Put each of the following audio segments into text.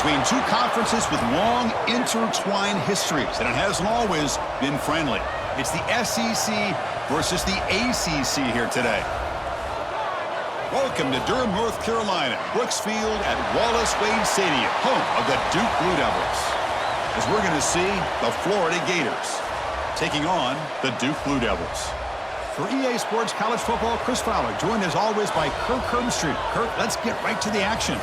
between two conferences with long intertwined histories, and it hasn't always been friendly. It's the SEC versus the ACC here today. Welcome to Durham, North Carolina, Brooks Field at Wallace Wade Stadium, home of the Duke Blue Devils. As we're going to see the Florida Gators taking on the Duke Blue Devils. For EA Sports College Football, Chris Fowler, joined as always by Kirk Herbstreit. Kirk, let's get right to the action.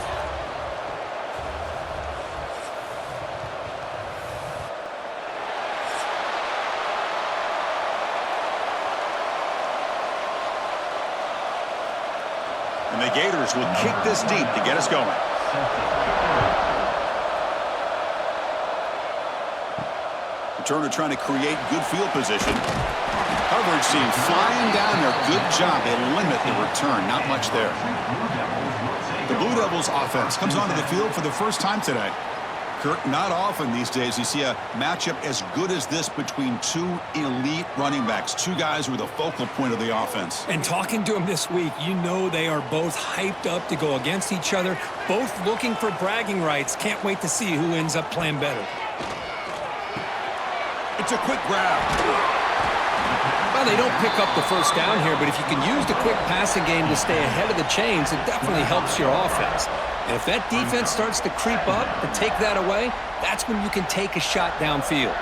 And the Gators will kick this deep to get us going. Turner trying to create good field position. Coverage team flying down there. Good job. They limit the return. Not much there. The Blue Devils offense comes onto the field for the first time today. Kirk, not often these days you see a matchup as good as this between two elite running backs. Two guys who are the focal point of the offense. And talking to them this week, you know they are both hyped up to go against each other. Both looking for bragging rights. Can't wait to see who ends up playing better. It's a quick grab. Well, they don't pick up the first down here, but if you can use the quick passing game to stay ahead of the chains, it definitely helps your offense. And if that defense starts to creep up to take that away, that's when you can take a shot downfield.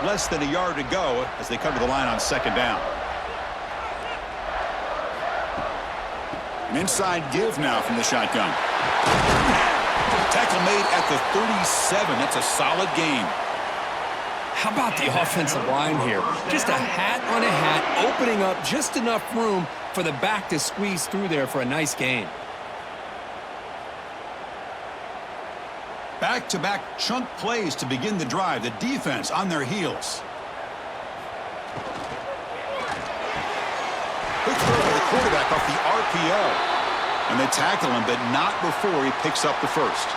Less than a yard to go as they come to the line on second down. An inside give now from the shotgun. Tackle made at the 37. That's a solid gain. How about the offensive line here? Just a hat on a hat, opening up just enough room for the back to squeeze through there for a nice gain. Back-to-back chunk plays to begin the drive. The defense on their heels. Quick throw to the quarterback off the RPO. And they tackle him, but not before he picks up the first.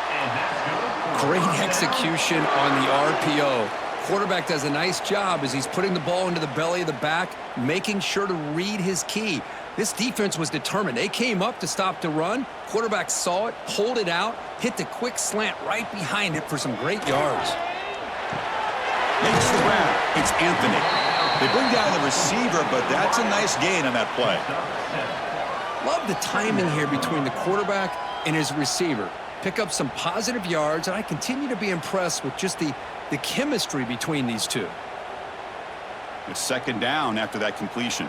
Great execution on the RPO. Quarterback does a nice job as he's putting the ball into the belly of the back, making sure to read his key. This defense was determined. They came up to stop the run. Quarterback saw it, pulled it out, hit the quick slant right behind it for some great yards. Makes the grab. It's Anthony. They bring down the receiver, but that's a nice gain on that play. Love the timing here between the quarterback and his receiver. Pick up some positive yards, and I continue to be impressed with just the chemistry between these two. It's second down after that completion.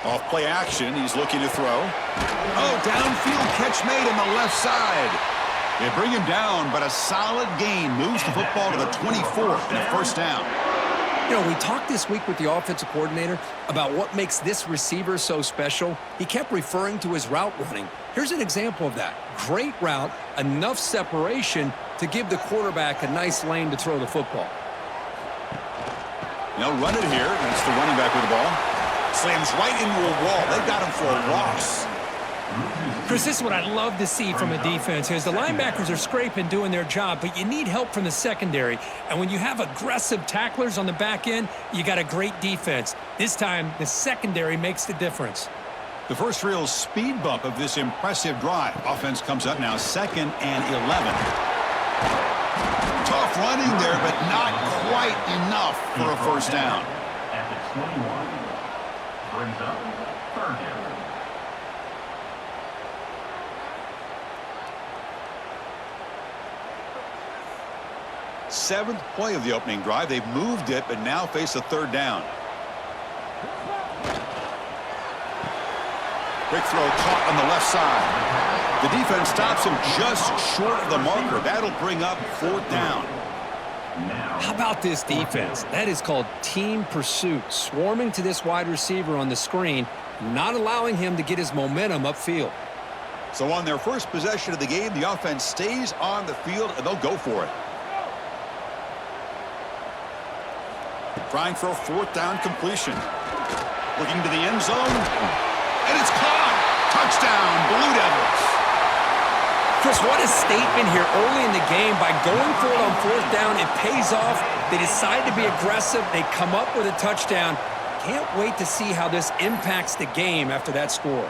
Off play action, he's looking to throw. Oh, downfield catch made on the left side. They bring him down, but a solid gain moves the football to the 24 and a first down. You know, we talked this week with the offensive coordinator about what makes this receiver so special. He kept referring to his route running. Here's an example of that. Great route, enough separation to give the quarterback a nice lane to throw the football. They'll run it here. That's the running back with the ball. Slams right into a wall. They got him for a loss. Chris, this is what I love to see from a defense is the linebackers are scraping, doing their job, but you need help from the secondary. And when you have aggressive tacklers on the back end, you got a great defense. This time, the secondary makes the difference. The first real speed bump of this impressive drive. Offense comes up now, 2nd and 11. Tough running there, but not quite enough for a first down. At the 21, brings up third down. Seventh play of the opening drive. They've moved it, but now face a third down. Quick throw caught on the left side. The defense stops him just short of the marker. That'll bring up fourth down. How about this defense? That is called team pursuit. Swarming to this wide receiver on the screen, not allowing him to get his momentum upfield. So on their first possession of the game, the offense stays on the field, and they'll go for it. Trying for a fourth down completion. Looking to the end zone. And it's caught. Touchdown, Blue Devils. Chris, what a statement here early in the game. By going for it on fourth down, it pays off. They decide to be aggressive. They come up with a touchdown. Can't wait to see how this impacts the game after that score.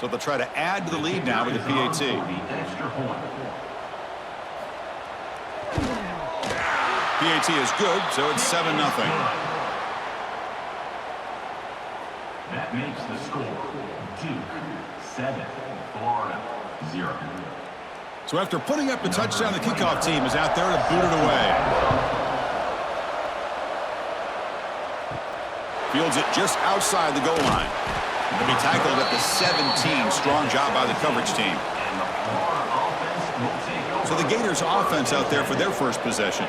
So they'll try to add to the lead now with the PAT. PAT is good, so it's 7-0. That makes the score Duke 7, Florida 0. So after putting up the touchdown, the kickoff team is out there to boot it away. Fields it just outside the goal line. To be tackled at the 17. Strong job by the coverage team. So the Gators offense out there for their first possession.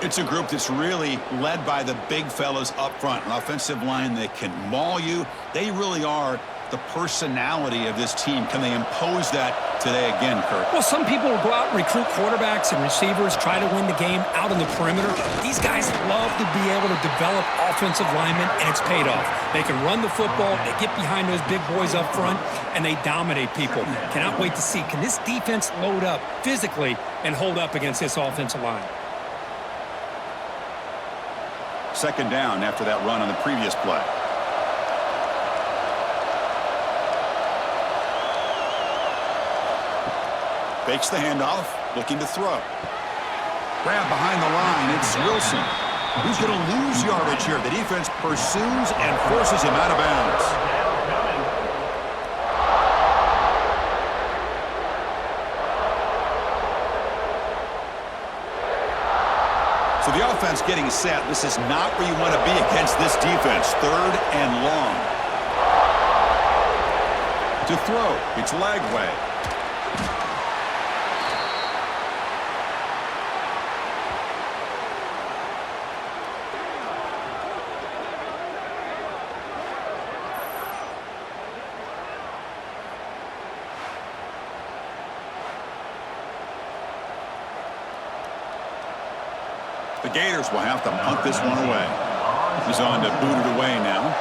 It's a group that's really led by the big fellas up front. An offensive line that can maul you. They really are the personality of this team. Can they impose that today again, Kurt? Well, some people will go out and recruit quarterbacks and receivers, try to win the game out on the perimeter. These guys love to be able to develop offensive linemen, and it's paid off. They can run the football, they get behind those big boys up front, and they dominate people. Cannot wait to see, can this defense load up physically and hold up against this offensive line? Second down after that run on the previous play. Fakes the handoff, looking to throw. Grab behind the line, it's Wilson. Who's going to lose yardage here? The defense pursues and forces him out of bounds. So the offense getting set. This is not where you want to be against this defense. 3rd and long. To throw, it's Lagway. The Gators will have to punt this one away. He's on to boot it away now.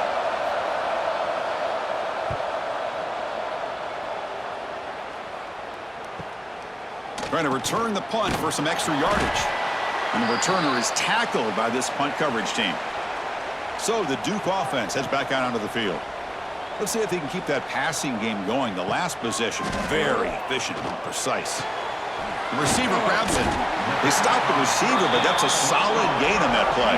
Trying to return the punt for some extra yardage. And the returner is tackled by this punt coverage team. So the Duke offense heads back out onto the field. Let's see if they can keep that passing game going. The last possession, very efficient and precise. The receiver grabs it. They stop the receiver, but that's a solid gain on that play.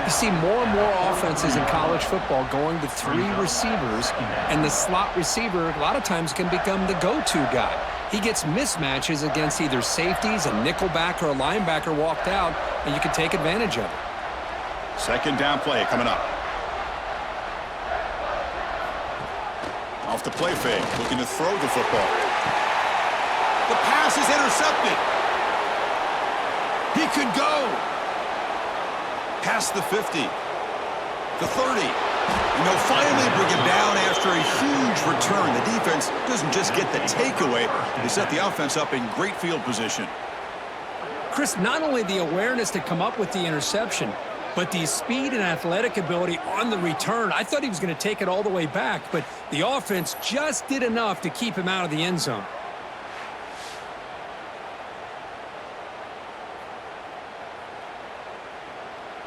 You see more and more offenses in college football going to 3 receivers, and the slot receiver a lot of times can become the go-to guy. He gets mismatches against either safeties, a nickelback, or a linebacker walked out, and you can take advantage of it. Second down play coming up. Off the play fake, looking to throw the football. The pass is intercepted. He could go. Past the 50. The 30. And they'll finally bring him down after a huge return. The defense doesn't just get the takeaway. They set the offense up in great field position. Chris, not only the awareness to come up with the interception, but the speed and athletic ability on the return. I thought he was going to take it all the way back, but the offense just did enough to keep him out of the end zone.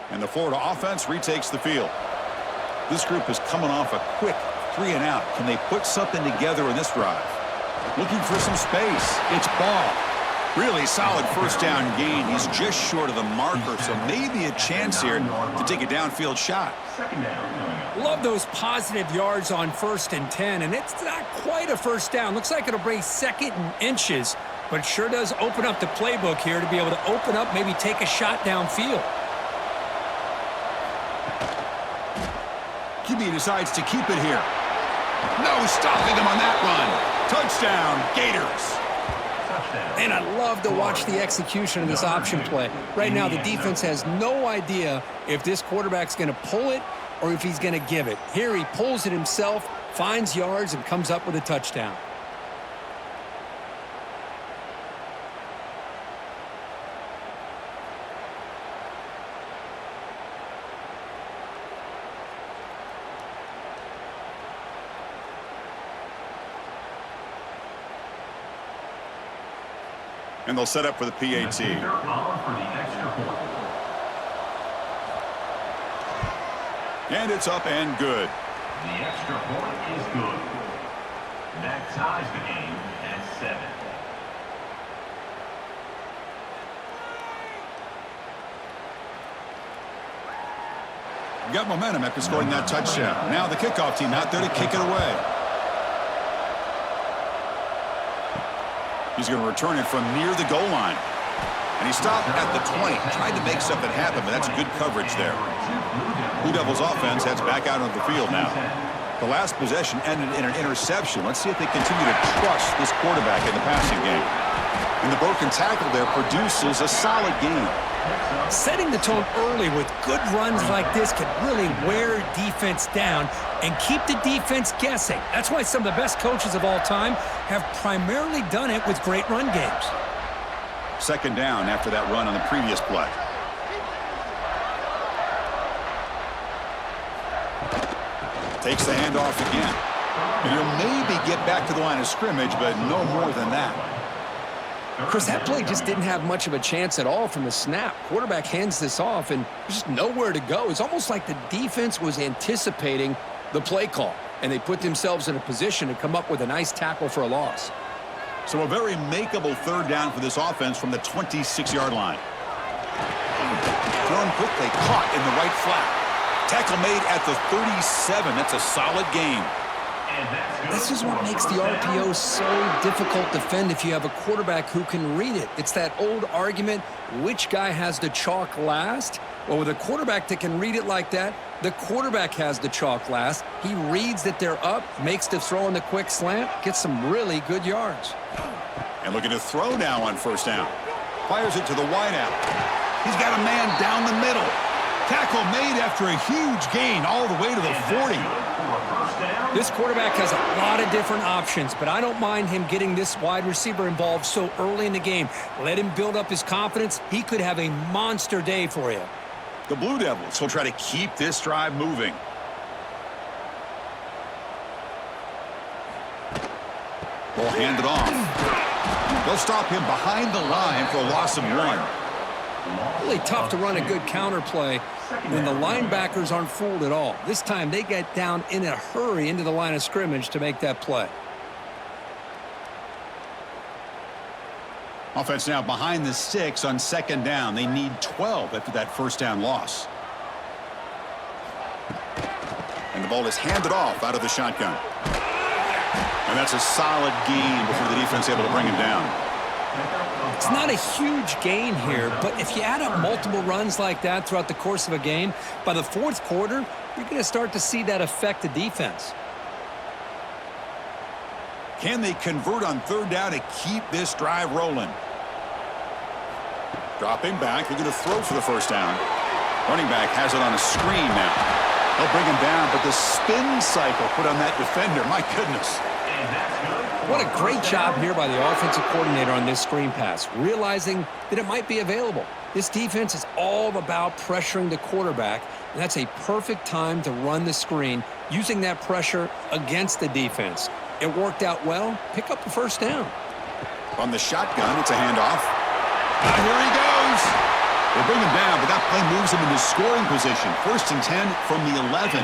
And the Florida offense retakes the field. This group is coming off a quick 3-and-out. Can they put something together in this drive? Looking for some space. It's Ball. Really solid first down gain. He's just short of the marker, so maybe a chance here to take a downfield shot. Love those positive yards on 1st and 10, and it's not quite a first down. Looks like it'll bring 2nd and inches, but it sure does open up the playbook here to be able to open up, maybe take a shot downfield. QB decides to keep it here. No stopping him on that run. Touchdown, Gators. And I love to watch the execution of this option play. Right now, the defense has no idea if this quarterback's going to pull it or if he's going to give it. Here he pulls it himself, finds yards, and comes up with a touchdown. And they'll set up for the PAT. For the extra point. And it's up and good. The extra point is good. That ties the game at 7. Got momentum after scoring that touchdown. Now the kickoff team out there to kick it away. He's going to return it from near the goal line. And he stopped at the 20. Tried to make something happen, but that's good coverage there. Blue Devils offense heads back out on the field now. The last possession ended in an interception. Let's see if they continue to trust this quarterback in the passing game. And the broken tackle there produces a solid game. Setting the tone early with good runs like this can really wear defense down and keep the defense guessing. That's why some of the best coaches of all time have primarily done it with great run games. Second down after that run on the previous play. Takes the handoff again. And he'll maybe get back to the line of scrimmage, but no more than that. Chris, that play just didn't have much of a chance at all from the snap. Quarterback hands this off, and there's just nowhere to go. It's almost like the defense was anticipating the play call, and they put themselves in a position to come up with a nice tackle for a loss. So a very makeable third down for this offense from the 26-yard line. Thrown quickly, caught in the right flat. Tackle made at the 37. That's a solid gain. This is what makes the RPO so difficult to defend if you have a quarterback who can read it. It's that old argument, which guy has the chalk last? Well, with a quarterback that can read it like that, the quarterback has the chalk last. He reads that they're up, makes the throw in the quick slant, gets some really good yards. And looking to throw now on first down. Fires it to the wideout. He's got a man down the middle. Tackle made after a huge gain all the way to the 40. This quarterback has a lot of different options, but I don't mind him getting this wide receiver involved so early in the game. Let him build up his confidence. He could have a monster day for you. The Blue Devils will try to keep this drive moving. Ball handed off. They'll stop him behind the line for a loss of 1. Really tough to run a good counter play when the linebackers aren't fooled at all. This time they get down in a hurry into the line of scrimmage to make that play. Offense now behind the 6 on second down. They need 12 after that first down loss. And the ball is handed off out of the shotgun. And that's a solid gain before the defense able to bring him down. It's not a huge gain here, but if you add up multiple runs like that throughout the course of a game, by the fourth quarter, you're going to start to see that affect the defense. Can they convert on third down to keep this drive rolling? Dropping back, looking to throw for the first down. Running back has it on a screen now. They'll bring him down, but the spin cycle put on that defender, my goodness. What a great job here by the offensive coordinator on this screen pass, realizing that it might be available. This defense is all about pressuring the quarterback, and that's a perfect time to run the screen, using that pressure against the defense. It worked out well. Pick up the first down. On the shotgun, it's a handoff. Here he goes. They bring him down, but that play moves him into scoring position. 1st and 10 from the 11.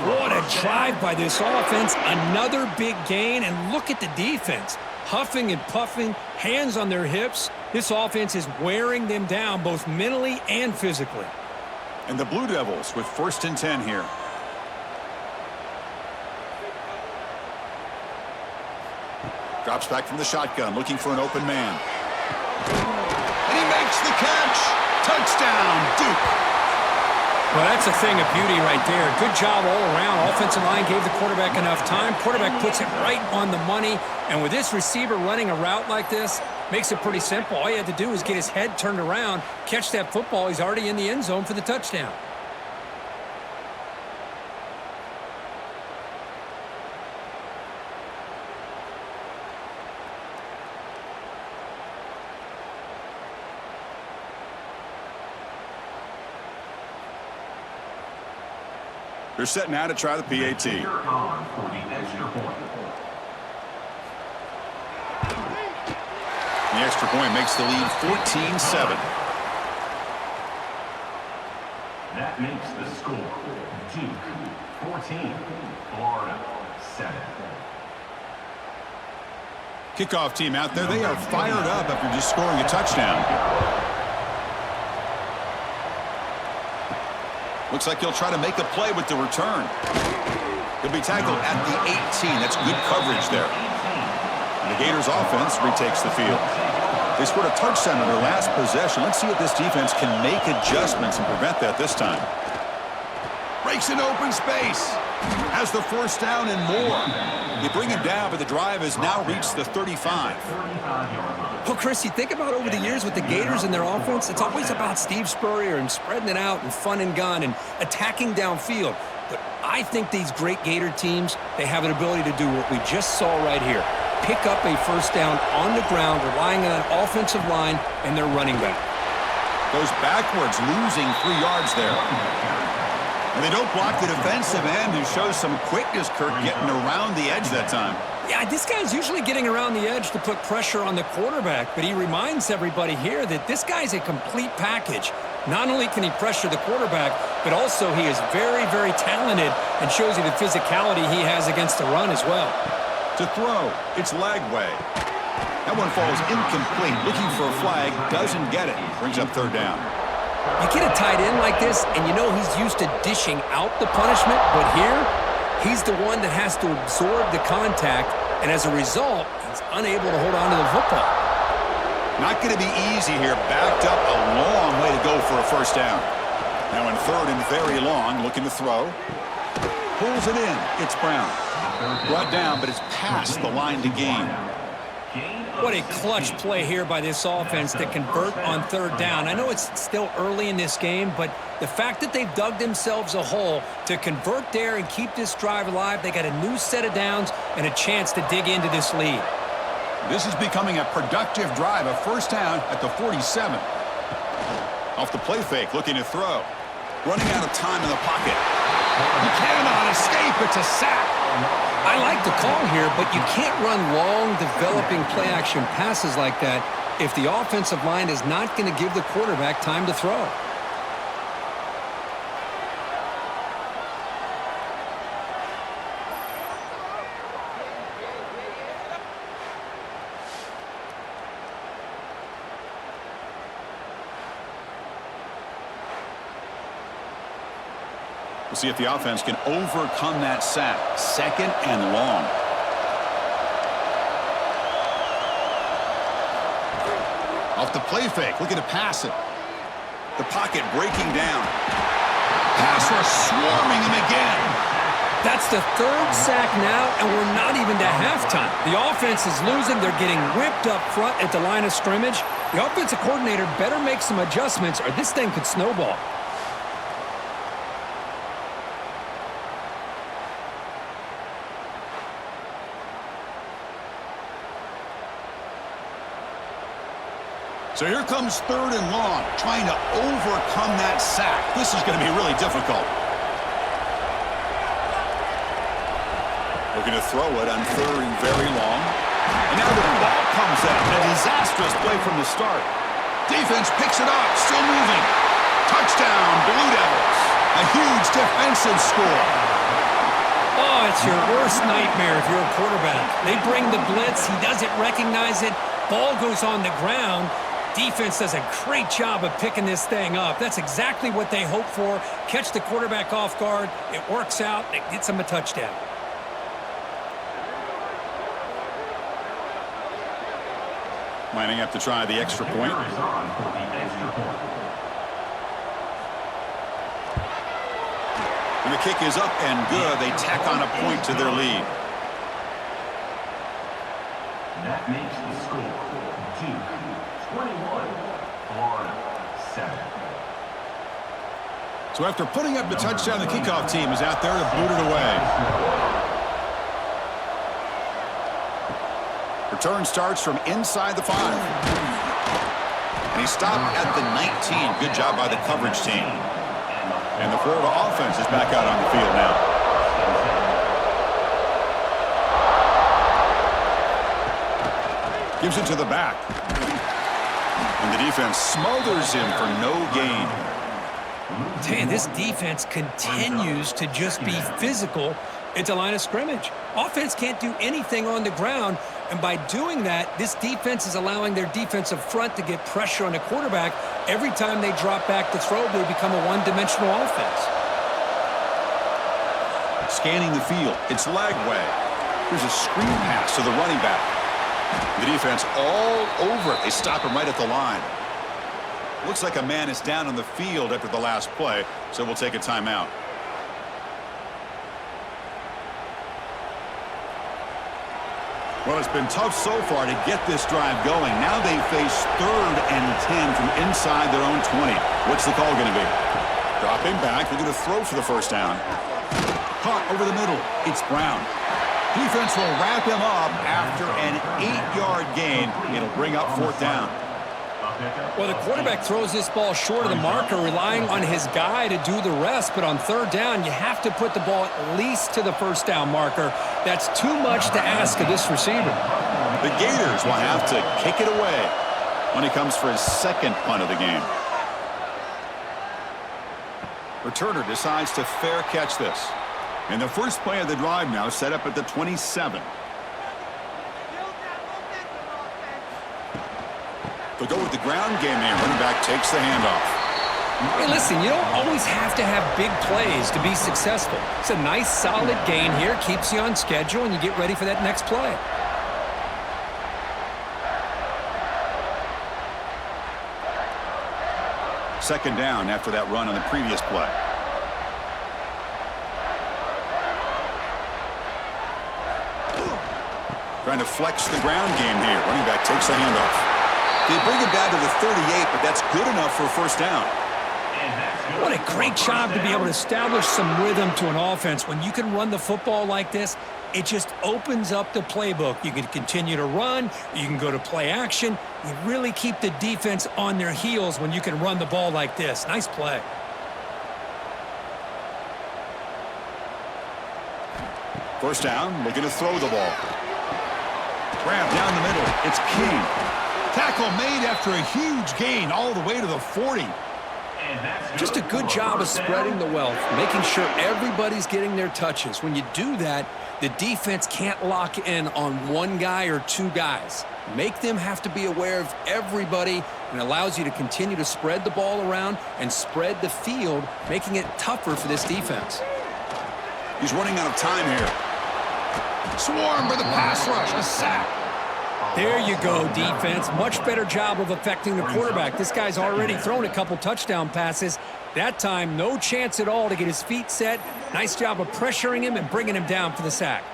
What a drive by this offense. Another big gain, and look at the defense. Huffing and puffing, hands on their hips. This offense is wearing them down both mentally and physically. And the Blue Devils with 1st and 10 here. Drops back from the shotgun, looking for an open man. And he makes the catch. Touchdown, Duke. Well, that's a thing of beauty right there. Good job all around. Offensive line gave the quarterback enough time. Quarterback puts it right on the money. And with this receiver running a route like this, makes it pretty simple. All you had to do is get his head turned around, catch that football. He's already in the end zone for the touchdown. They're set now to try the PAT. The extra point makes the lead 14-7. That makes the score Duke 14, Florida 7. Kickoff team out there. They are fired up after just scoring a touchdown. Looks like he'll try to make a play with the return. He'll be tackled at the 18. That's good coverage there. And the Gators offense retakes the field. They scored a touchdown in their last possession. Let's see if this defense can make adjustments and prevent that this time. Breaks in open space. Has the first down and more. They bring him down, but the drive has now reached the 35. Well, Chris, you think about over the years with the Gators and their offense, it's always about Steve Spurrier and spreading it out and fun and gun and attacking downfield. But I think these great Gator teams, they have an ability to do what we just saw right here. Pick up a first down on the ground, relying on an offensive line and their running back. Goes backwards, losing 3 yards there. And they don't block the defensive end, who shows some quickness, Kirk, getting around the edge that time. Yeah, this guy's usually getting around the edge to put pressure on the quarterback, but he reminds everybody here that this guy's a complete package. Not only can he pressure the quarterback, but also he is very, very talented and shows you the physicality he has against the run as well. To throw, it's Lagway. That one falls incomplete. Looking for a flag, doesn't get it. Brings up third down. You get a tight end like this, and you know he's used to dishing out the punishment, but here, he's the one that has to absorb the contact, and as a result, he's unable to hold on to the football. Not going to be easy here. Backed up a long way to go for a first down. Now in third and very long, looking to throw. Pulls it in. It's Brown. Brought down, but it's past the line to gain. What a clutch play here by this offense to convert on third down. I know it's still early in this game, but the fact that they've dug themselves a hole to convert there and keep this drive alive, they got a new set of downs and a chance to dig into this lead. This is becoming a productive drive, a first down at the 47. Off the play fake, looking to throw. Running out of time in the pocket. He cannot escape. It's a sack. I like the call here, but you can't run long, developing play-action passes like that if the offensive line is not going to give the quarterback time to throw. We'll see if the offense can overcome that sack. Second and long. Off the play fake, looking to pass it. The pocket breaking down. Pass rush swarming him again. That's the third sack now, and we're not even to halftime. The offense is losing. They're getting whipped up front at the line of scrimmage. The offensive coordinator better make some adjustments, or this thing could snowball. So here comes third and long, trying to overcome that sack. This is going to be really difficult. Looking to throw it on third and very long. And now the ball comes out. A disastrous play from the start. Defense picks it up, still moving. Touchdown, Blue Devils. A huge defensive score. Oh, it's your worst nightmare if you're a quarterback. They bring the blitz. He doesn't recognize it. Ball goes on the ground. Defense does a great job of picking this thing up. That's exactly what they hope for. Catch the quarterback off guard. It works out. It gets him a touchdown. Lining up to try the extra point. And the kick is up and good. They tack on a point to their lead. That makes the score Duke 21, Florida 7. So after putting up the touchdown, the kickoff team is out there to boot it away. Return starts from inside the 5. And he stopped at the 19. Good job by the coverage team. And the Florida offense is back out on the field now. Gives it to the back. And the defense smothers him for no gain. Man, this defense continues to just be physical at the line of scrimmage. Offense can't do anything on the ground, and by doing that, this defense is allowing their defensive front to get pressure on the quarterback. Every time they drop back to throw, they become a one-dimensional offense. Scanning the field, it's leg way. Here's a screen pass to the running back. The defense all over it. They stop him right at the line. Looks like a man is down on the field after the last play, so we'll take a timeout. Well, it's been tough so far to get this drive going. Now they face 3rd and 10 from inside their own 20. What's the call going to be? Dropping back. They're going to throw for the first down. Caught over the middle. It's Brown. Defense will wrap him up after an 8-yard gain. It'll bring up 4th down. Well, the quarterback throws this ball short of the marker, relying on his guy to do the rest. But on 3rd down, you have to put the ball at least to the first down marker. That's too much to ask of this receiver. The Gators will have to kick it away when he comes for his 2nd punt of the game. Returner decides to fair catch this. And the first play of the drive now set up at the 27. They'll go with the ground game here. Running back takes the handoff. Hey, listen, you don't always have to have big plays to be successful. It's a nice, solid gain here. Keeps you on schedule, and you get ready for that next play. Second down after that run on the previous play. Trying to flex the ground game here. Running back takes the handoff. They bring it down to the 38, but that's good enough for a first down. What a great job to be able to establish some rhythm to an offense. When you can run the football like this, it just opens up the playbook. You can continue to run. You can go to play action. You really keep the defense on their heels when you can run the ball like this. Nice play. First down, looking to throw the ball. Grab down the middle. It's King. Tackle made after a huge gain all the way to the 40. Just a good job of spreading the wealth, making sure everybody's getting their touches. When you do that, the defense can't lock in on one guy or two guys. Make them have to be aware of everybody, and allows you to continue to spread the ball around and spread the field, making it tougher for this defense. He's running out of time here. Swarm for the pass rush. A sack. There you go, defense. Much better job of affecting the quarterback. This guy's already thrown a couple touchdown passes. That time, no chance at all to get his feet set. Nice job of pressuring him and bringing him down for the sack.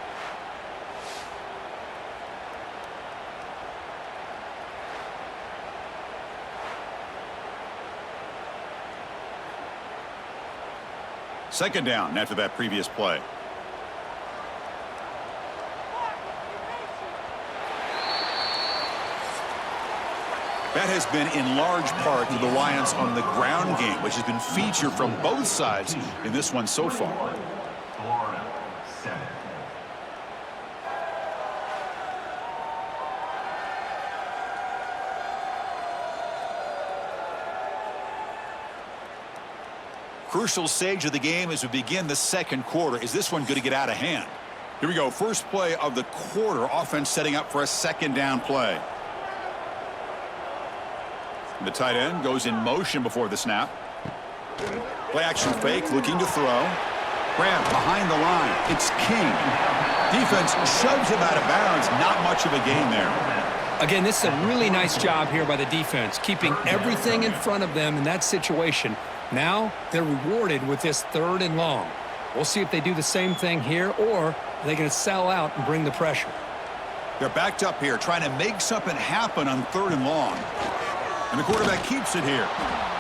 Second down after that previous play. That has been in large part to the reliance on the ground game, which has been featured from both sides in this one so far. Florida, 7. Crucial stage of the game as we begin the second quarter. Is this one going to get out of hand? Here we go. First play of the quarter. Offense setting up for a second down play. The tight end goes in motion before the snap. Play action fake, looking to throw. Grab behind the line. It's King. Defense shoves him out of bounds. Not much of a gain there. Again, this is a really nice job here by the defense, keeping everything in front of them in that situation. Now they're rewarded with this 3rd and long. We'll see if they do the same thing here, or are they going to sell out and bring the pressure. They're backed up here, trying to make something happen on 3rd and long. And the quarterback keeps it here.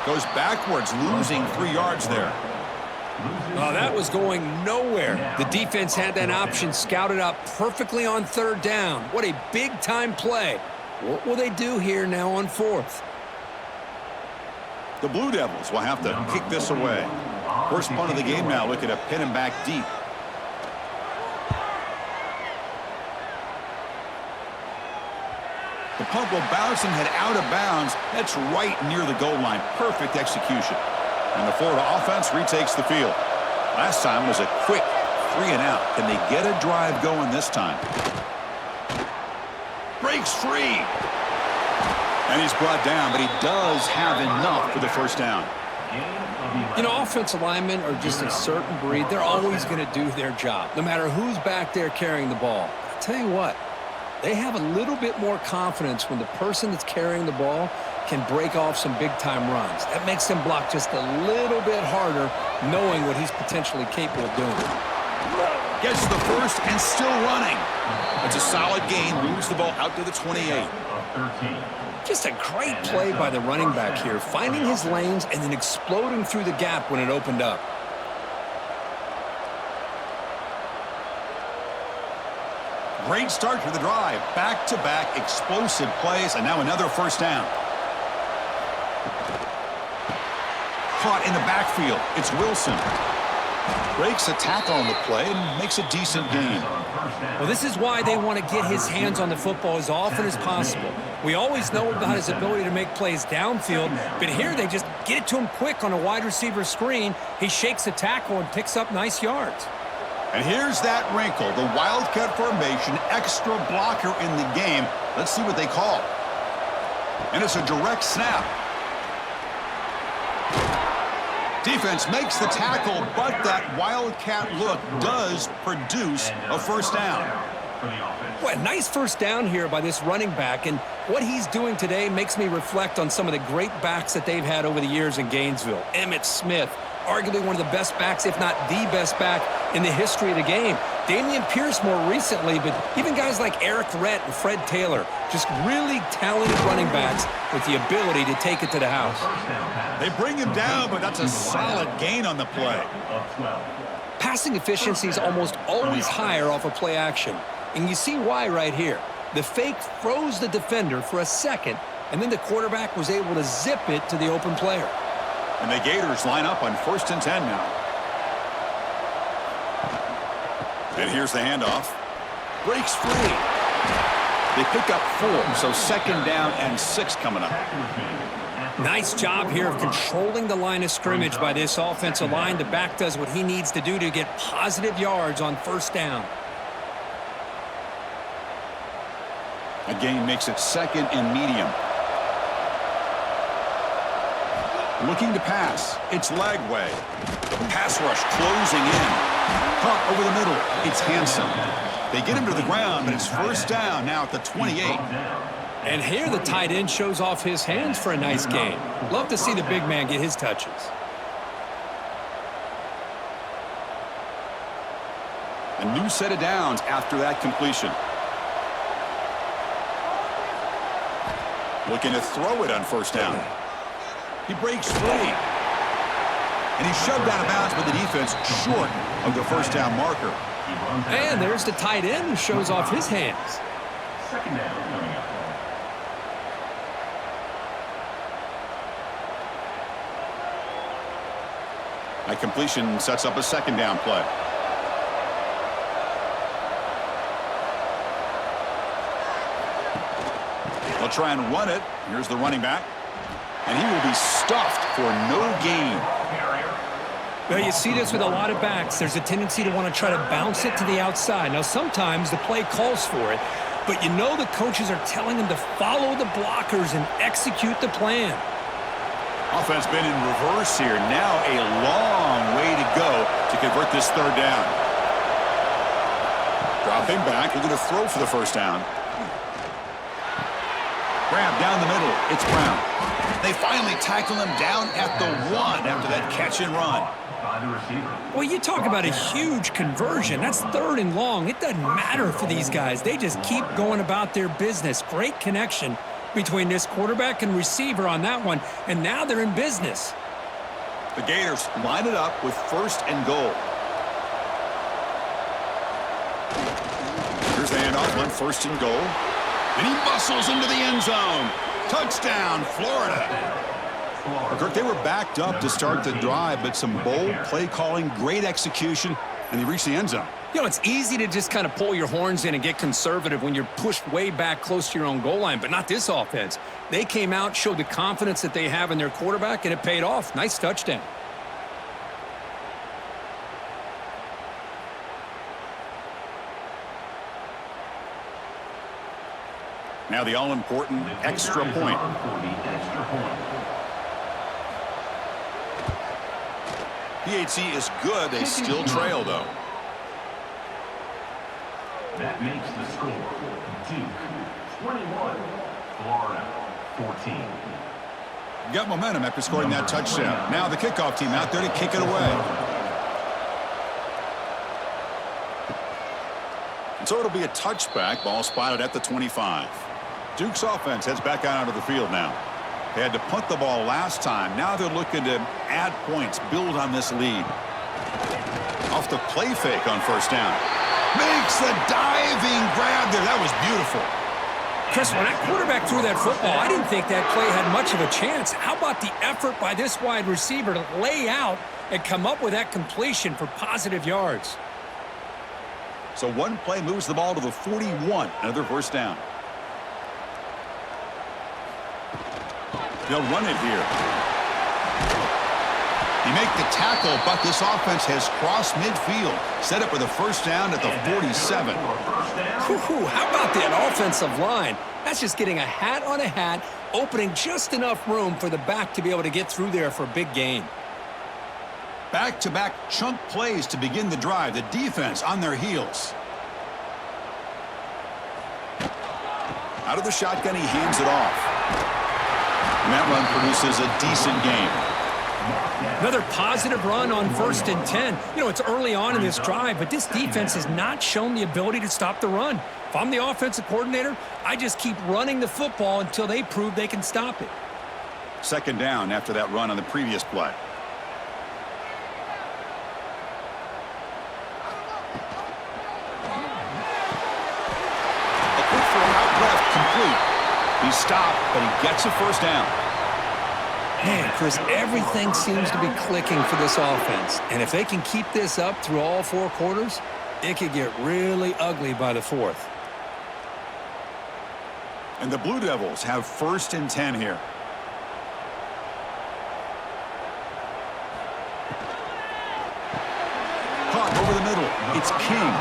Goes backwards, losing 3 yards there. Oh, that was going nowhere. The defense had that option scouted up perfectly on 3rd down. What a big-time play. What will they do here now on 4th? The Blue Devils will have to kick this away. First punt of the game now, looking to pin him back deep. The punt will bounce and head out of bounds. That's right near the goal line. Perfect execution. And the Florida offense retakes the field. Last time was a quick 3-and-out. Can they get a drive going this time? Breaks free. And he's brought down, but he does have enough for the first down. You know, offensive linemen are just a certain breed. They're always going to do their job, no matter who's back there carrying the ball. I'll tell you what, they have a little bit more confidence when the person that's carrying the ball can break off some big-time runs. That makes them block just a little bit harder, knowing what he's potentially capable of doing. Gets the first and still running. It's a solid gain. Moves the ball out to the 28. Just a great play by the running back here, finding his lanes and then exploding through the gap when it opened up. Great start to the drive. Back-to-back explosive plays, and now another first down. Caught in the backfield. It's Wilson. Breaks a tackle on the play and makes a decent gain. Well, this is why they want to get his hands on the football as often as possible. We always know about his ability to make plays downfield, but here they just get it to him quick on a wide receiver screen. He shakes a tackle and picks up nice yards. And here's that wrinkle, the wildcat formation, extra blocker in the game. Let's see what they call. And it's a direct snap. Defense makes the tackle, but that wildcat look does produce a first down. Well, a nice first down here by this running back, and what he's doing today makes me reflect on some of the great backs that they've had over the years in Gainesville. Emmitt Smith, arguably one of the best backs, if not the best back in the history of the game. Damian Pierce more recently, but even guys like Eric Rett and Fred Taylor, just really talented running backs with the ability to take it to the house. They bring him down, but that's a solid gain on the play. Passing efficiency is almost always higher off of play action, and you see why right here. The fake froze the defender for a second, and then the quarterback was able to zip it to the open player. And the Gators line up on 1st and 10 now. And here's the handoff. Breaks free. They pick up 4, so 2nd down and 6 coming up. Nice job here of controlling the line of scrimmage by this offensive line. The back does what he needs to do to get positive yards on first down. Again, makes it 2nd and medium. Looking to pass. It's Lagway. Pass rush closing in. Caught over the middle. It's Hanson. They get him to the ground, but it's first down now at the 28. And here the tight end shows off his hands for a nice gain. Love to see the big man get his touches. A new set of downs after that completion. Looking to throw it on first down. He breaks free. And he's shoved out of bounds with the defense short of the first down marker. And there's the tight end who shows off his hands. 2nd down coming up. That completion sets up a 2nd down play. They'll try and run it. Here's the running back. And he will be stuffed for no gain. Well, you see this with a lot of backs. There's a tendency to want to try to bounce it to the outside. Now, sometimes the play calls for it, but you know the coaches are telling them to follow the blockers and execute the plan. Offense been in reverse here. Now a long way to go to convert this 3rd down. Dropping back, looking to throw for the first down. Grab down the middle. It's Brown. They finally tackle him down at the 1 after that catch and run. Well, you talk about a huge conversion. That's 3rd and long. It doesn't matter for these guys. They just keep going about their business. Great connection between this quarterback and receiver on that one, and now they're in business. The Gators line it up with 1st and goal. Here's the handoff on 1st and goal. And he muscles into the end zone. Touchdown, Florida. Kirk, they were backed up to start the drive, but some bold play calling, great execution, And they reach the end zone. You know, it's easy to just kind of pull your horns in and get conservative when you're pushed way back close to your own goal line, but not this offense. They came out, showed the confidence that they have in their quarterback, and it paid off. Nice touchdown. Now the all-important extra point. PHC is good. They still trail, though. That makes the score Duke 21, Florida 14. Got momentum after scoring that touchdown. Now the kickoff team out there to kick it away. And so it'll be a touchback. Ball spotted at the 25. Duke's offense heads back out onto the field now. They had to punt the ball last time. Now they're looking to add points, build on this lead. Off the play fake on first down. Makes the diving grab there. That was beautiful. Chris, when that quarterback threw that football, I didn't think that play had much of a chance. How about the effort by this wide receiver to lay out and come up with that completion for positive yards? So one play moves the ball to the 41. Another first down. They'll run it here. He make the tackle, but this offense has crossed midfield. Set up with a first down at the 47. How about that offensive line? That's just getting a hat on a hat, opening just enough room for the back to be able to get through there for a big gain. Back-to-back chunk plays to begin the drive. The defense on their heels. Out of the shotgun, he hands it off. And that run produces a decent gain. Another positive run on 1st and 10. You know, it's early on in this drive, but this defense has not shown the ability to stop the run. If I'm the offensive coordinator, I just keep running the football until they prove they can stop it. Second down after that run on the previous play. A quick throw out left, complete. He stopped, but he gets a first down. Man, Chris, everything seems to be clicking for this offense. And if they can keep this up through all 4 quarters, it could get really ugly by the 4th. And the Blue Devils have 1st and 10 here. Caught over the middle. It's King.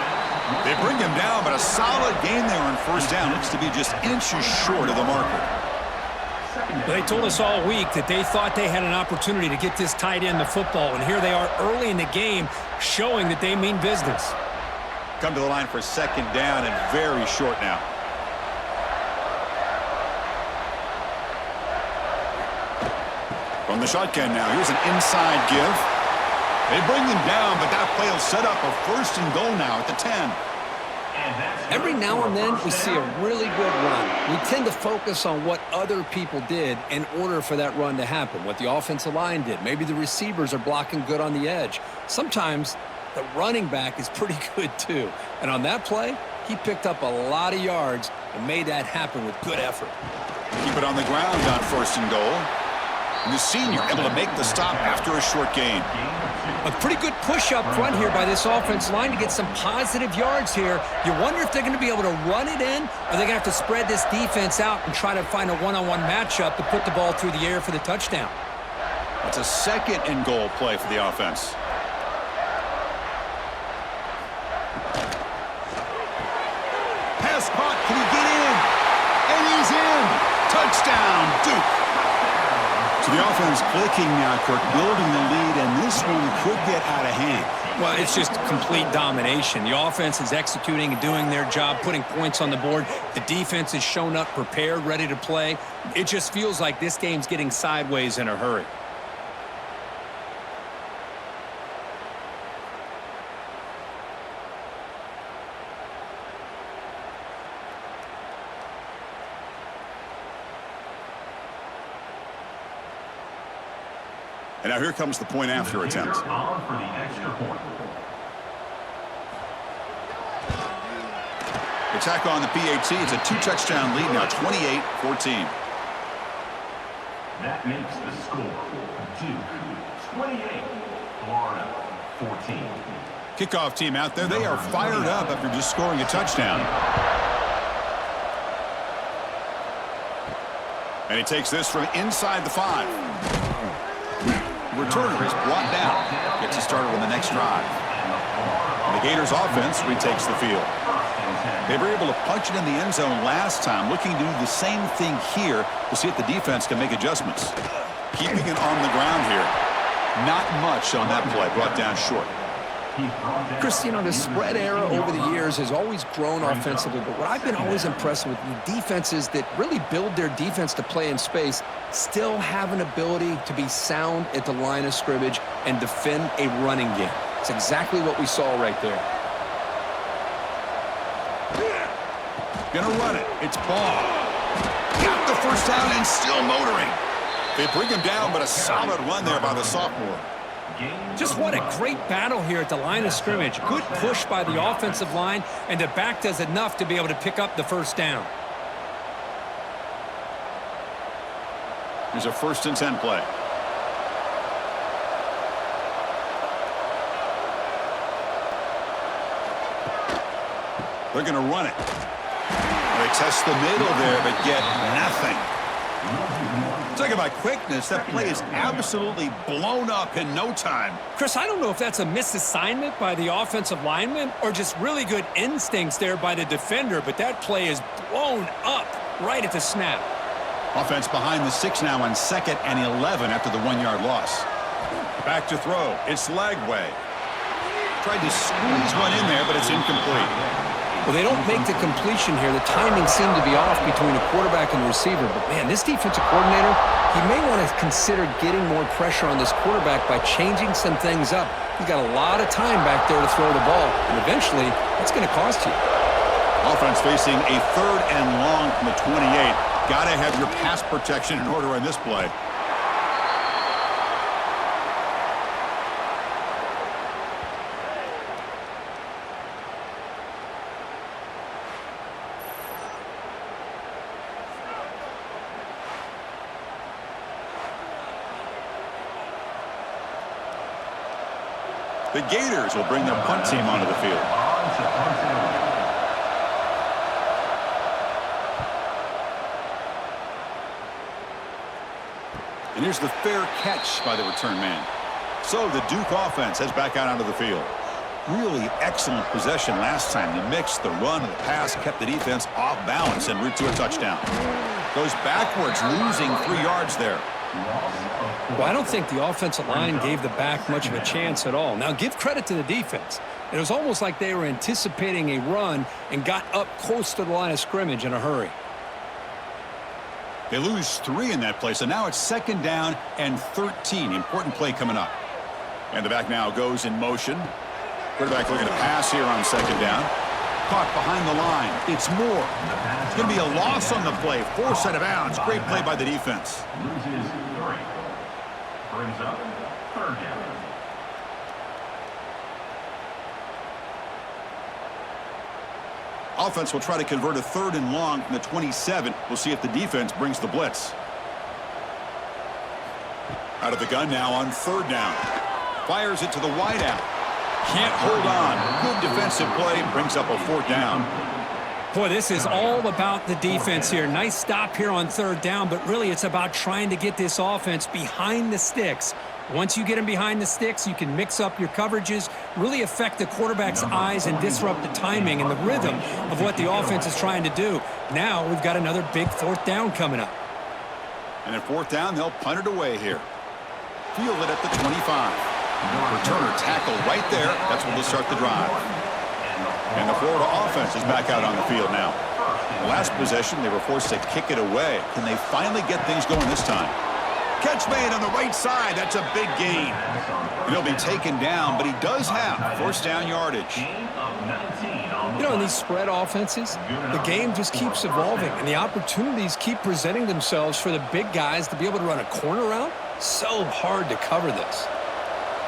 They bring him down, but a solid gain there on first down. Looks to be just inches short of the marker. They told us all week that they thought they had an opportunity to get this tight end the football, and here they are early in the game showing that they mean business. Come to the line for second down and very short now. From the shotgun now, here's an inside give. They bring him down, but that play will set up a 1st and goal now at the 10. Every now and then we see a really good run. We tend to focus on what other people did in order for that run to happen, what the offensive line did. Maybe the receivers are blocking good on the edge. Sometimes the running back is pretty good too. And on that play, he picked up a lot of yards and made that happen with good effort. Keep it on the ground on 1st and goal. And the senior able to make the stop after a short gain. A pretty good push up front here by this offense line to get some positive yards here. You wonder if they're going to be able to run it in, or they're going to have to spread this defense out and try to find a one-on-one matchup to put the ball through the air for the touchdown. It's a 2nd and goal play for the offense. Pass caught. Can he get in? And he's in. Touchdown, Duke. So the offense clicking now, Kirk, building the lead, and this one could get out of hand. Well, it's just complete domination. The offense is executing and doing their job, putting points on the board. The defense is shown up, prepared, ready to play. It just feels like this game's getting sideways in a hurry. And now here comes the point after attempt. On for the extra point. Attack on the PHC. It's a 2-touchdown lead now, 28-14. That makes the score Duke 28, Florida 14. Kickoff team out there, they are fired up after just scoring a touchdown. And he takes this from inside the 5. Returner is brought down. Gets us started on the next drive. And the Gators offense retakes the field. They were able to punch it in the end zone last time, looking to do the same thing here to see if the defense can make adjustments. Keeping it on the ground here. Not much on that play, brought down short. Chris, you know, the spread era over the years has always grown offensively, but what I've been always impressed with the defenses that really build their defense to play in space still have an ability to be sound at the line of scrimmage and defend a running game. It's exactly what we saw right there. Gonna run it. It's Ball. Got the first down and still motoring. They bring him down, but a solid run there by the sophomore. Just what a great battle here at the line of scrimmage. Good push by the offensive line, and the back does enough to be able to pick up the first down. Here's a 1st and 10 play. They're going to run it. They test the middle there, but get nothing. Talking about quickness, that play is absolutely blown up in no time. Chris, I don't know if that's a misassignment by the offensive lineman or just really good instincts there by the defender, but that play is blown up right at the snap. Offense behind the 6 now on 2nd and 11 after the 1-yard loss. Back to throw. It's Lagway. Tried to squeeze one in there, but it's incomplete. Well, they don't make the completion here. The timing seemed to be off between the quarterback and the receiver. But, man, this defensive coordinator, he may want to consider getting more pressure on this quarterback by changing some things up. He's got a lot of time back there to throw the ball, and eventually that's going to cost you. Offense facing a 3rd and long from the 28. Got to have your pass protection in order on this play. The Gators will bring their punt team onto the field. And here's the fair catch by the return man. So the Duke offense heads back out onto the field. Really excellent possession last time. The mix, the run, and the pass kept the defense off balance en route to a touchdown. Goes backwards, losing 3 yards there. Well, I don't think the offensive line gave the back much of a chance at all. Now, give credit to the defense. It was almost like they were anticipating a run and got up close to the line of scrimmage in a hurry. They lose 3 in that play, so now it's 2nd down and 13. Important play coming up. And the back now goes in motion. Quarterback looking to pass here on 2nd down. Caught behind the line. It's Moore. It's going to be a loss on the play. Forced out of bounds. Great play by the defense. Loses 3. Brings up 3rd down. Offense will try to convert a 3rd and long from the 27. We'll see if the defense brings the blitz. Out of the gun now on 3rd down. Fires it to the wideout. Can't hold on. Good defensive play. Brings up a 4th down. Boy, this is all about the defense here. Nice stop here on 3rd down, but really it's about trying to get this offense behind the sticks. Once you get them behind the sticks, you can mix up your coverages, really affect the quarterback's eyes and disrupt the timing and the rhythm of what the offense is trying to do. Now we've got another big 4th down coming up. And at 4th down, they'll punt it away here. Field it at the 25. Returner tackle right there. That's when they'll start the drive. And the Florida offense is back out on the field now. Last possession, they were forced to kick it away. Can they finally get things going this time? Catch made on the right side. That's a big gain. And he'll be taken down, but he does have 1st down yardage. You know, in these spread offenses, the game just keeps evolving, and the opportunities keep presenting themselves for the big guys to be able to run a corner route. So hard to cover this.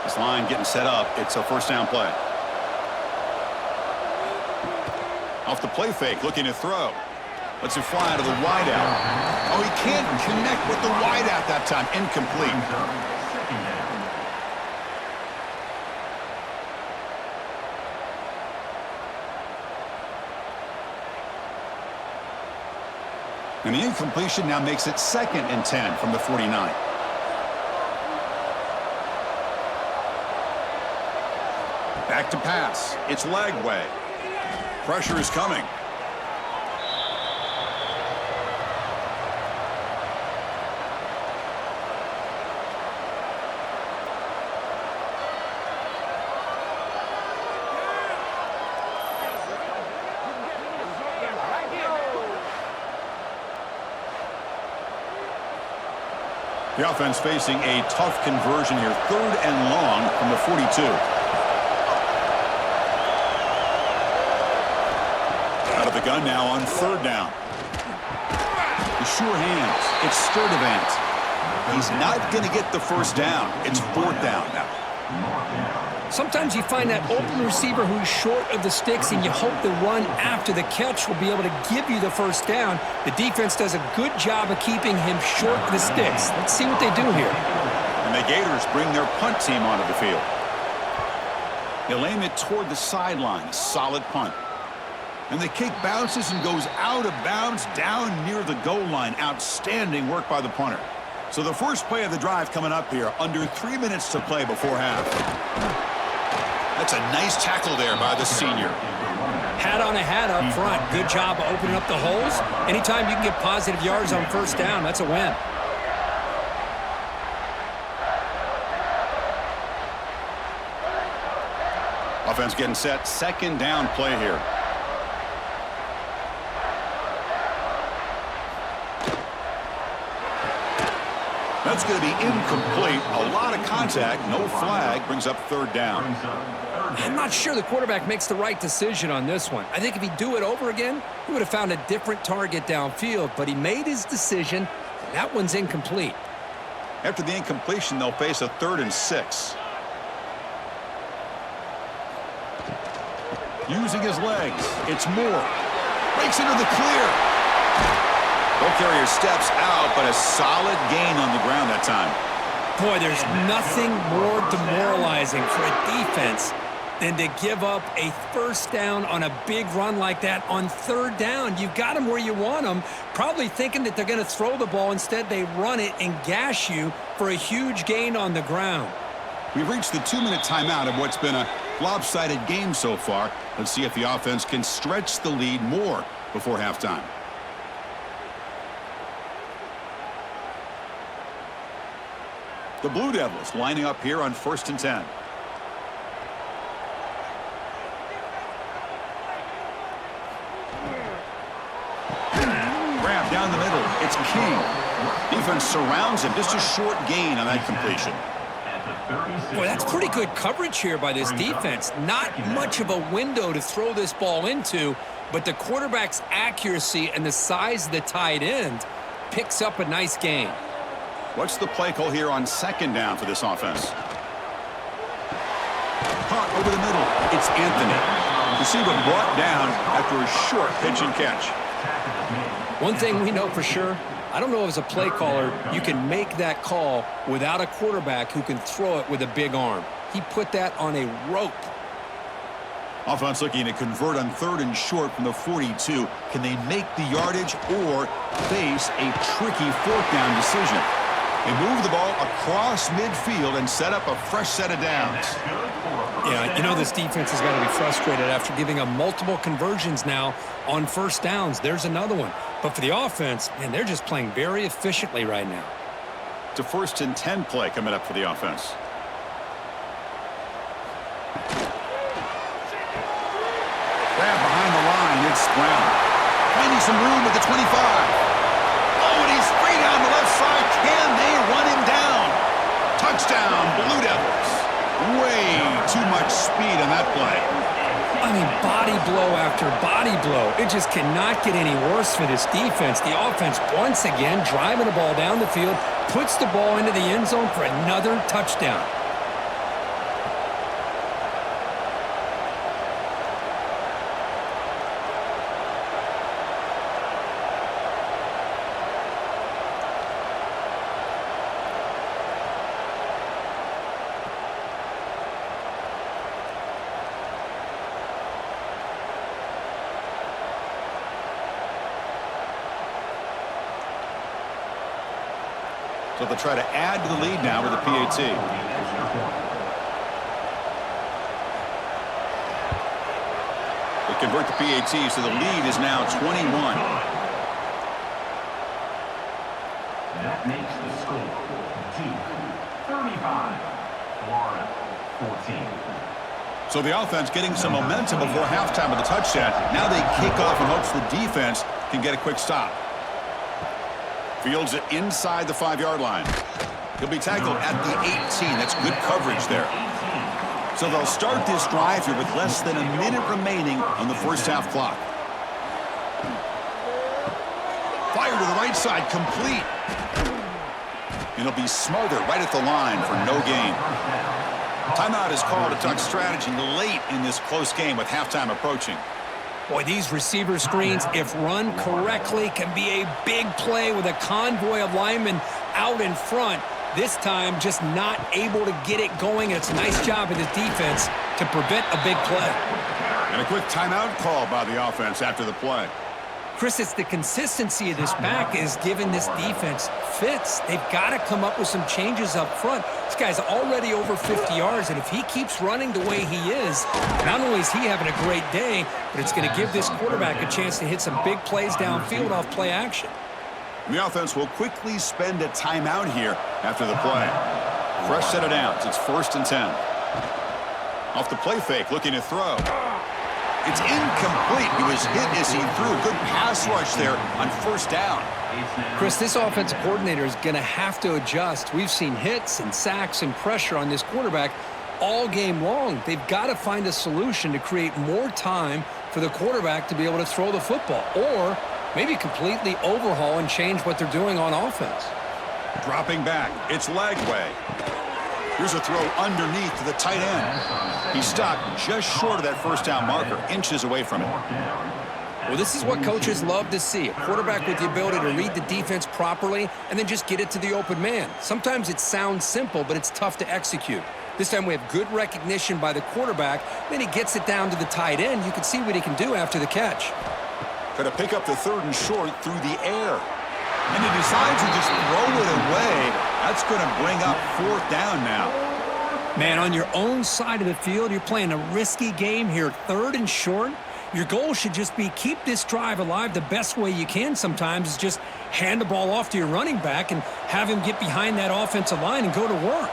This line getting set up. It's a 1st down play. Off the play fake, looking to throw. Lets it fly out of the wideout. Oh, he can't connect with the wideout that time. Incomplete. And the incompletion now makes it 2nd and 10 from the 49. Back to pass. It's Lagway. Pressure is coming. The offense facing a tough conversion here. 3rd and long from the 42. Out of the gun now on 3rd down. The sure hands. It's Sturdivant. He's not going to get the first down. It's 4th down now. Sometimes you find that open receiver who's short of the sticks, and you hope the run after the catch will be able to give you the first down. The defense does a good job of keeping him short of the sticks. Let's see what they do here. And the Gators bring their punt team onto the field. They'll aim it toward the sideline. A solid punt. And the kick bounces and goes out of bounds down near the goal line. Outstanding work by the punter. So the first play of the drive coming up here. Under 3 minutes to play before half. That's a nice tackle there by the senior. Hat on a hat up front. Good job of opening up the holes. Anytime you can get positive yards on first down, that's a win. Offense getting set. 2nd down play here. That's going to be incomplete. A lot of contact. No flag. Brings up 3rd down. I'm not sure the quarterback makes the right decision on this one. I think if he'd do it over again, he would have found a different target downfield, but he made his decision, and that one's incomplete. After the incompletion, they'll face a 3rd and 6. Using his legs, it's Moore. Breaks into the clear. Ball carrier steps out, but a solid gain on the ground that time. Boy, there's nothing more demoralizing for a defense than to give up a first down on a big run like that on 3rd down. You've got them where you want them, probably thinking that they're going to throw the ball. Instead, they run it and gash you for a huge gain on the ground. We've reached the 2-minute timeout of what's been a lopsided game so far. Let's see if the offense can stretch the lead more before halftime. The Blue Devils lining up here on 1st and 10. Grab down the middle. It's King. Defense surrounds him. Just a short gain on that completion. Boy, that's pretty good coverage here by this defense. Not much of a window to throw this ball into, but the quarterback's accuracy and the size of the tight end picks up a nice gain. What's the play call here on 2nd down for this offense? Caught over the middle. It's Anthony. Receiver brought down after a short pitch and catch. One thing we know for sure, I don't know as a play caller you can make that call without a quarterback who can throw it with a big arm. He put that on a rope. Offense looking to convert on 3rd and short from the 42. Can they make the yardage or face a tricky 4th down decision? They move the ball across midfield and set up a fresh set of downs. Yeah, you know this defense has got to be frustrated after giving up multiple conversions now on first downs. There's another one. But for the offense, man, they're just playing very efficiently right now. It's a 1st and 10 play coming up for the offense. Grab behind the line. It's Brown. Finding some room at the 25. Oh, and he's free down the left side. Can they run him down? Touchdown, Blue Devils. Way too much speed on that play. I mean, body blow after body blow. It just cannot get any worse for this defense. The offense, once again, driving the ball down the field, puts the ball into the end zone for another touchdown. So they'll try to add to the lead now with a PAT. They convert the PAT, so the lead is now 21. That makes the score 35. Florida 14. So the offense getting some momentum before halftime with the touchdown. Now they kick off in hopes the defense can get a quick stop. Fields it inside the 5-yard line. He'll be tackled at the 18. That's good coverage there. So they'll start this drive here with less than a minute remaining on the first half clock. Fire to the right side, complete. And he'll be smothered right at the line for no gain. Timeout is called to talk strategy late in this close game with halftime approaching. Boy, these receiver screens, if run correctly, can be a big play with a convoy of linemen out in front. This time, just not able to get it going. It's a nice job of the defense to prevent a big play. And a quick timeout call by the offense after the play. Chris, it's the consistency of this back is giving this defense fits. They've got to come up with some changes up front. This guy's already over 50 yards, and if he keeps running the way he is, not only is he having a great day, but it's going to give this quarterback a chance to hit some big plays downfield off play action. And the offense will quickly spend a timeout here after the play. Fresh set of downs. It's 1st and 10. Off the play fake, looking to throw. It's incomplete. He was hit as he threw a good pass rush there on 1st down. Chris, this offensive coordinator is going to have to adjust. We've seen hits and sacks and pressure on this quarterback all game long. They've got to find a solution to create more time for the quarterback to be able to throw the football, or maybe completely overhaul and change what they're doing on offense. Dropping back, it's Lagway. Here's a throw underneath to the tight end. He stopped just short of that 1st down marker, inches away from it. Well, this is what coaches love to see. A quarterback with the ability to read the defense properly and then just get it to the open man. Sometimes it sounds simple, but it's tough to execute. This time we have good recognition by the quarterback. Then he gets it down to the tight end. You can see what he can do after the catch. Try to pick up the 3rd and short through the air. And he decides to just throw it away. That's going to bring up 4th down now. Man, on your own side of the field, you're playing a risky game here, 3rd and short. Your goal should just be keep this drive alive. The best way you can sometimes is just hand the ball off to your running back and have him get behind that offensive line and go to work.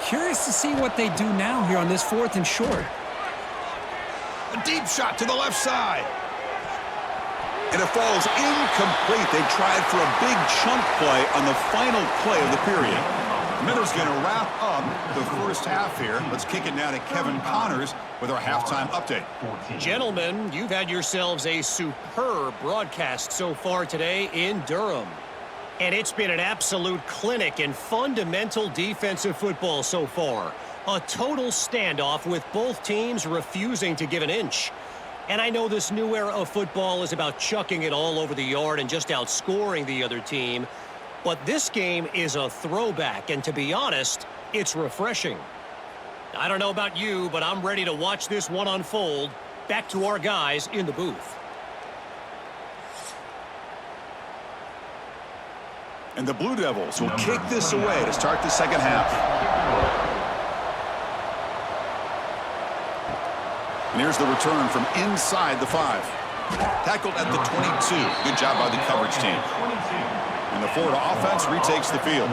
Curious to see what they do now here on this 4th and short. A deep shot to the left side. And it falls incomplete. They tried for a big chunk play on the final play of the period. Miller's going to wrap up the first half here. Let's kick it now to Kevin Connors with our halftime update. Gentlemen, you've had yourselves a superb broadcast so far today in Durham. And it's been an absolute clinic in fundamental defensive football so far. A total standoff with both teams refusing to give an inch. And I know this new era of football is about chucking it all over the yard and just outscoring the other team. But this game is a throwback, and to be honest, it's refreshing. I don't know about you, but I'm ready to watch this one unfold. Back to our guys in the booth. And the Blue Devils will kick this away to start the second half. And here's the return from inside the 5. Tackled at the 22. Good job by the coverage team. And the Florida offense retakes the field.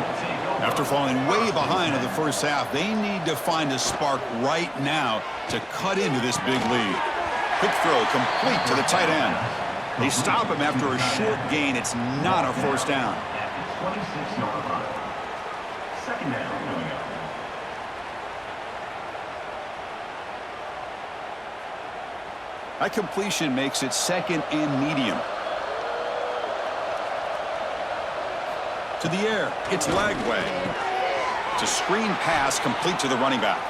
After falling way behind in the first half, they need to find a spark right now to cut into this big lead. Quick throw complete to the tight end. They stop him after a short gain. It's not a 1st down. 26-yard line. 2nd down coming up. That completion makes it 2nd and medium. To the air, it's Lagway. It's a screen pass complete to the running back.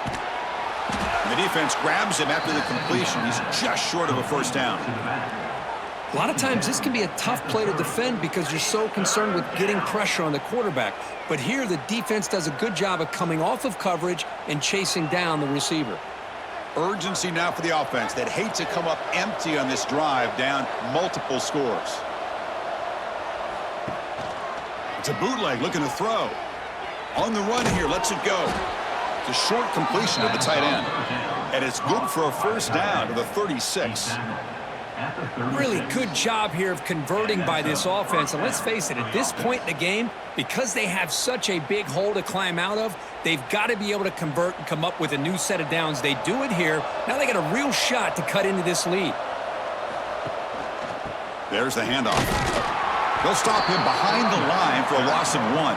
And the defense grabs him after the completion. He's just short of a 1st down. A lot of times this can be a tough play to defend because you're so concerned with getting pressure on the quarterback. But here the defense does a good job of coming off of coverage and chasing down the receiver. Urgency now for the offense. They'd hate to come up empty on this drive, down multiple scores. It's a bootleg looking to throw. On the run here, lets it go. It's a short completion to the tight end. And it's good for a first down to the 36. Really good job here of converting by this offense. And let's face it, at this point in the game, because they have such a big hole to climb out of, they've got to be able to convert and come up with a new set of downs. They do it here. Now they got a real shot to cut into this lead. There's the handoff. They'll stop him behind the line for a loss of 1.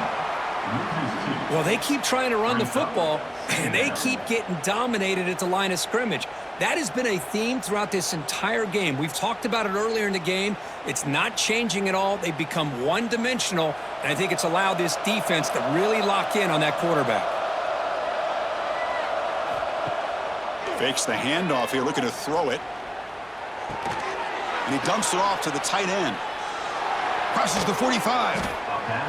Well, they keep trying to run the football, and they keep getting dominated at the line of scrimmage. That has been a theme throughout this entire game. We've talked about it earlier in the game. It's not changing at all. They've become one-dimensional, and I think it's allowed this defense to really lock in on that quarterback. Fakes the handoff here, looking to throw it. And he dumps it off to the tight end. Crosses the 45.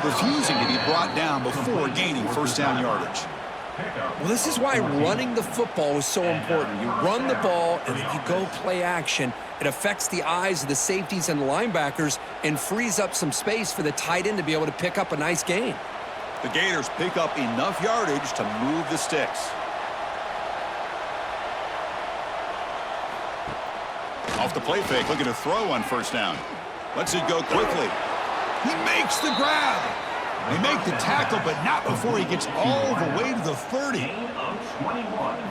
Refusing to be brought down before gaining first down yardage. Well, this is why running the football is so important. You run the ball, and then you go play action. It affects the eyes of the safeties and the linebackers and frees up some space for the tight end to be able to pick up a nice gain. The Gators pick up enough yardage to move the sticks. Off the play fake, looking to throw on first down. Lets it go quickly. He makes the grab. They make the tackle, but not before he gets all the way to the 30.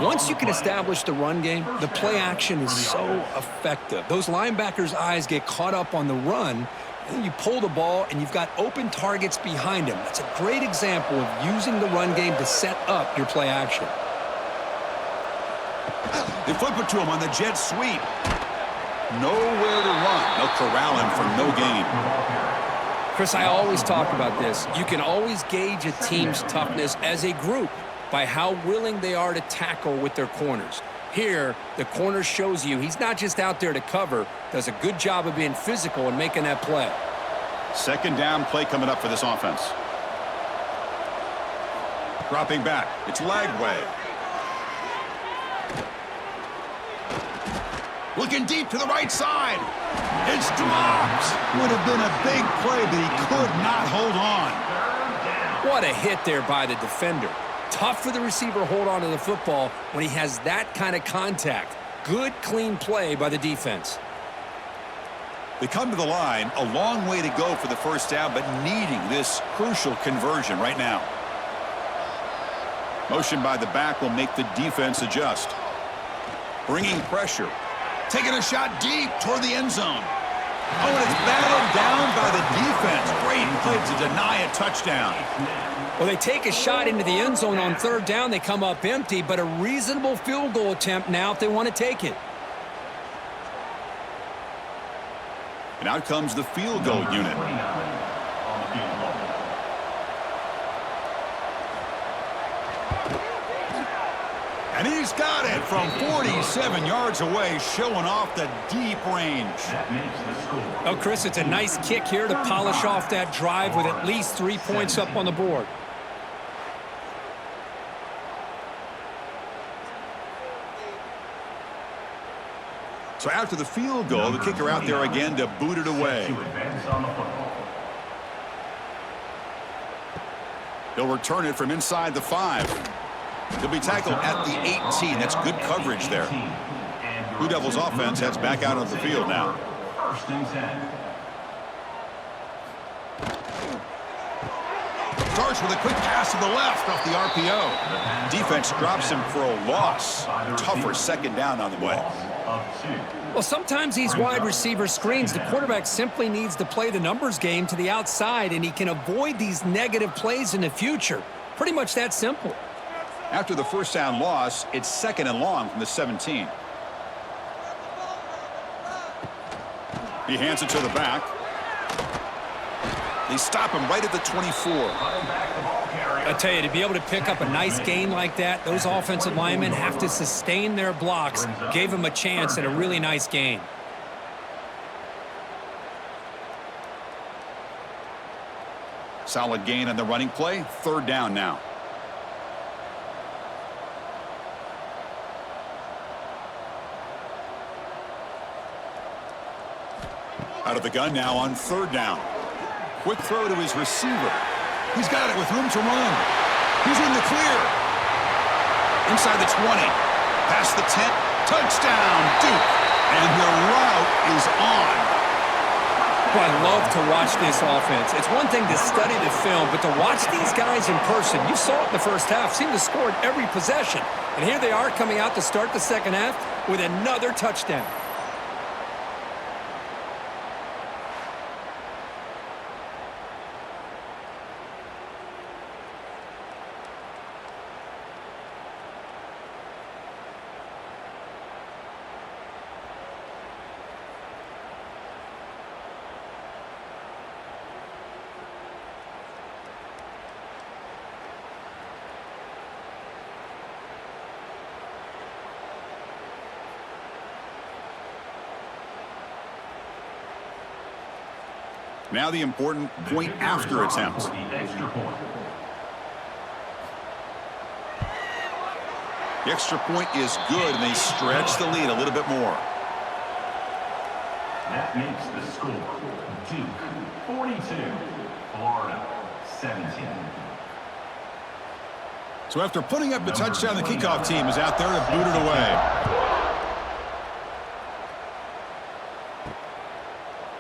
Once you can establish the run game, the play action is so effective. Those linebackers' eyes get caught up on the run, and then you pull the ball, and you've got open targets behind him. That's a great example of using the run game to set up your play action. They flip it to him on the jet sweep. Nowhere to run. They'll corral him for no gain. Chris, I always talk about this. You can always gauge a team's toughness as a group by how willing they are to tackle with their corners. Here, the corner shows you he's not just out there to cover, does a good job of being physical and making that play. Second down play coming up for this offense. Dropping back. It's Lagway. Looking deep to the right side. It's dropped. Would have been a big play, but he could not hold on. What a hit there by the defender. Tough for the receiver to hold on to the football when he has that kind of contact. Good, clean play by the defense. They come to the line, a long way to go for the first down, but needing this crucial conversion right now. Motion by the back will make the defense adjust. Bringing pressure. Taking a shot deep toward the end zone. Oh, and it's battled down by the defense. Great play to deny a touchdown. Well, they take a shot into the end zone on third down. They come up empty, but a reasonable field goal attempt now if they want to take it. And out comes the field goal unit. And he's got it from 47 yards away, showing off the deep range. Oh, Chris, it's a nice kick here to polish off that drive with at least 3 points up on the board. So after the field goal, the kicker out there again to boot it away. He'll return it from inside the 5. He'll be tackled at the 18. That's good coverage there. Blue Devils offense heads back out of the field now. Starts with a quick pass to the left off the RPO. Defense drops him for a loss. Tougher second down on the way. Well, sometimes these wide receiver screens, the quarterback simply needs to play the numbers game to the outside, and he can avoid these negative plays in the future. Pretty much that simple. After the first down loss, it's second and long from the 17. He hands it to the back. They stop him right at the 24. I tell you, to be able to pick up a nice gain like that, those offensive linemen have to sustain their blocks. Gave him a chance at a really nice gain. Solid gain on the running play. Third down now. Out of the gun now on third down. Quick throw to his receiver. He's got it with room to run. clear. Inside the 20. Past the 10. Touchdown, Duke. And the route is on. Well, I love to watch this offense. It's one thing to study the film, but to watch these guys in person, you saw it in the first half, seemed to score in every possession. And here they are coming out to start the second half with another touchdown. Now the important point after attempt. The extra point is good, and they stretch the lead a little bit more. That makes the score Duke 42, Florida 17. So after putting up the touchdown, the kickoff team is out there to boot it away.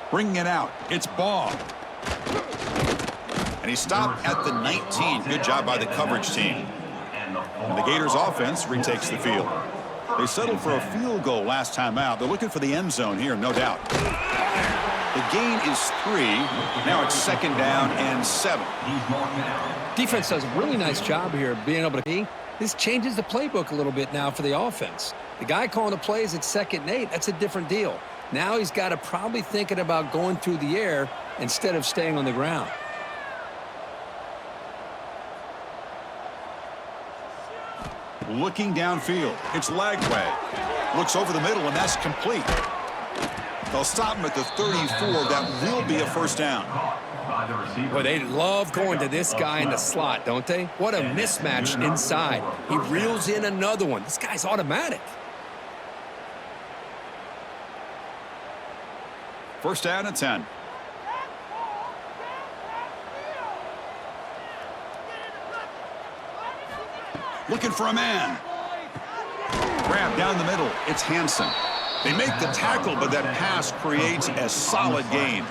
Bringing it out. It's Ball. And he stopped at the 19. Good job by the coverage team. And the Gators offense retakes the field. They settled for a field goal last time out. They're looking for the end zone here, no doubt. The gain is 3. Now it's 2nd down and 7. Defense does a really nice job here of being able to. This changes the playbook a little bit now for the offense. The guy calling the plays at 2nd and 8, that's a different deal. Now he's got to probably thinking about going through the air instead of staying on the ground. Looking downfield. It's Lagway. Looks over the middle, and that's complete. They'll stop him at the 34. That will be a first down. Boy, they love going to this guy in the slot, don't they? What a mismatch inside. He reels in another one. This guy's automatic. First down and 10. Looking for a man. Grab down the middle. It's Hansen. They make the tackle, but that pass creates a solid gain.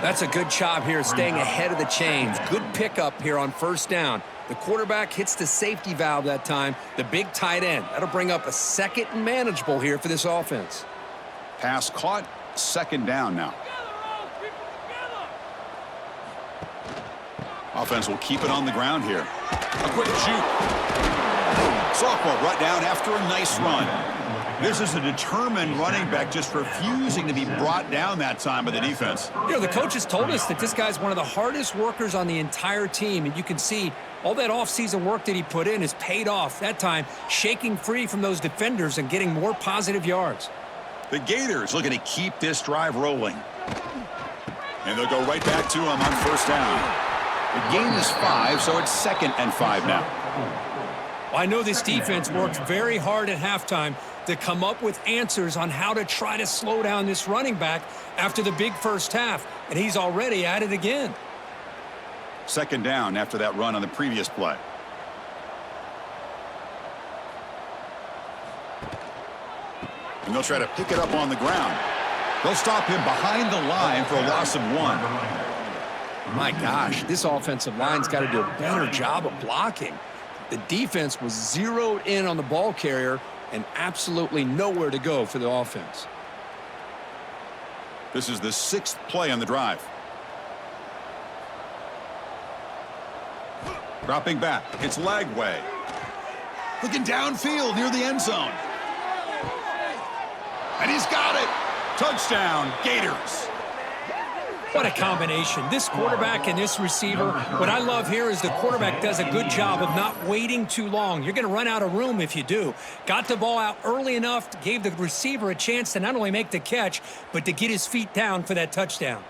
That's a good job here staying ahead of the chains. Good pickup here on first down. The quarterback hits the safety valve that time. The big tight end. That'll bring up a 2nd and manageable here for this offense. Pass caught. 2nd down now. Offense will keep it on the ground here. A quick juke. Softball brought down after a nice run. This is a determined running back just refusing to be brought down that time by the defense. You know, the coaches told us that this guy's one of the hardest workers on the entire team, and you can see all that offseason work that he put in has paid off. That time, shaking free from those defenders and getting more positive yards. The Gators looking to keep this drive rolling. And they'll go right back to him on first down. The gain is 5, so it's 2nd and 5 now. Well, I know this defense worked very hard at halftime to come up with answers on how to try to slow down this running back after the big first half, and he's already at it again. 2nd down after that run on the previous play. And they'll try to pick it up on the ground. They'll stop him behind the line for a loss of 1. My gosh, this offensive line's got to do a better job of blocking. The defense was zeroed in on the ball carrier and absolutely nowhere to go for the offense. This is the 6th play on the drive. Dropping back, it's Lagway. Looking downfield near the end zone. And he's got it. Touchdown, Gators. What a combination. This quarterback and this receiver, what I love here is the quarterback does a good job of not waiting too long. You're going to run out of room if you do. Got the ball out early enough, gave the receiver a chance to not only make the catch, but to get his feet down for that touchdown.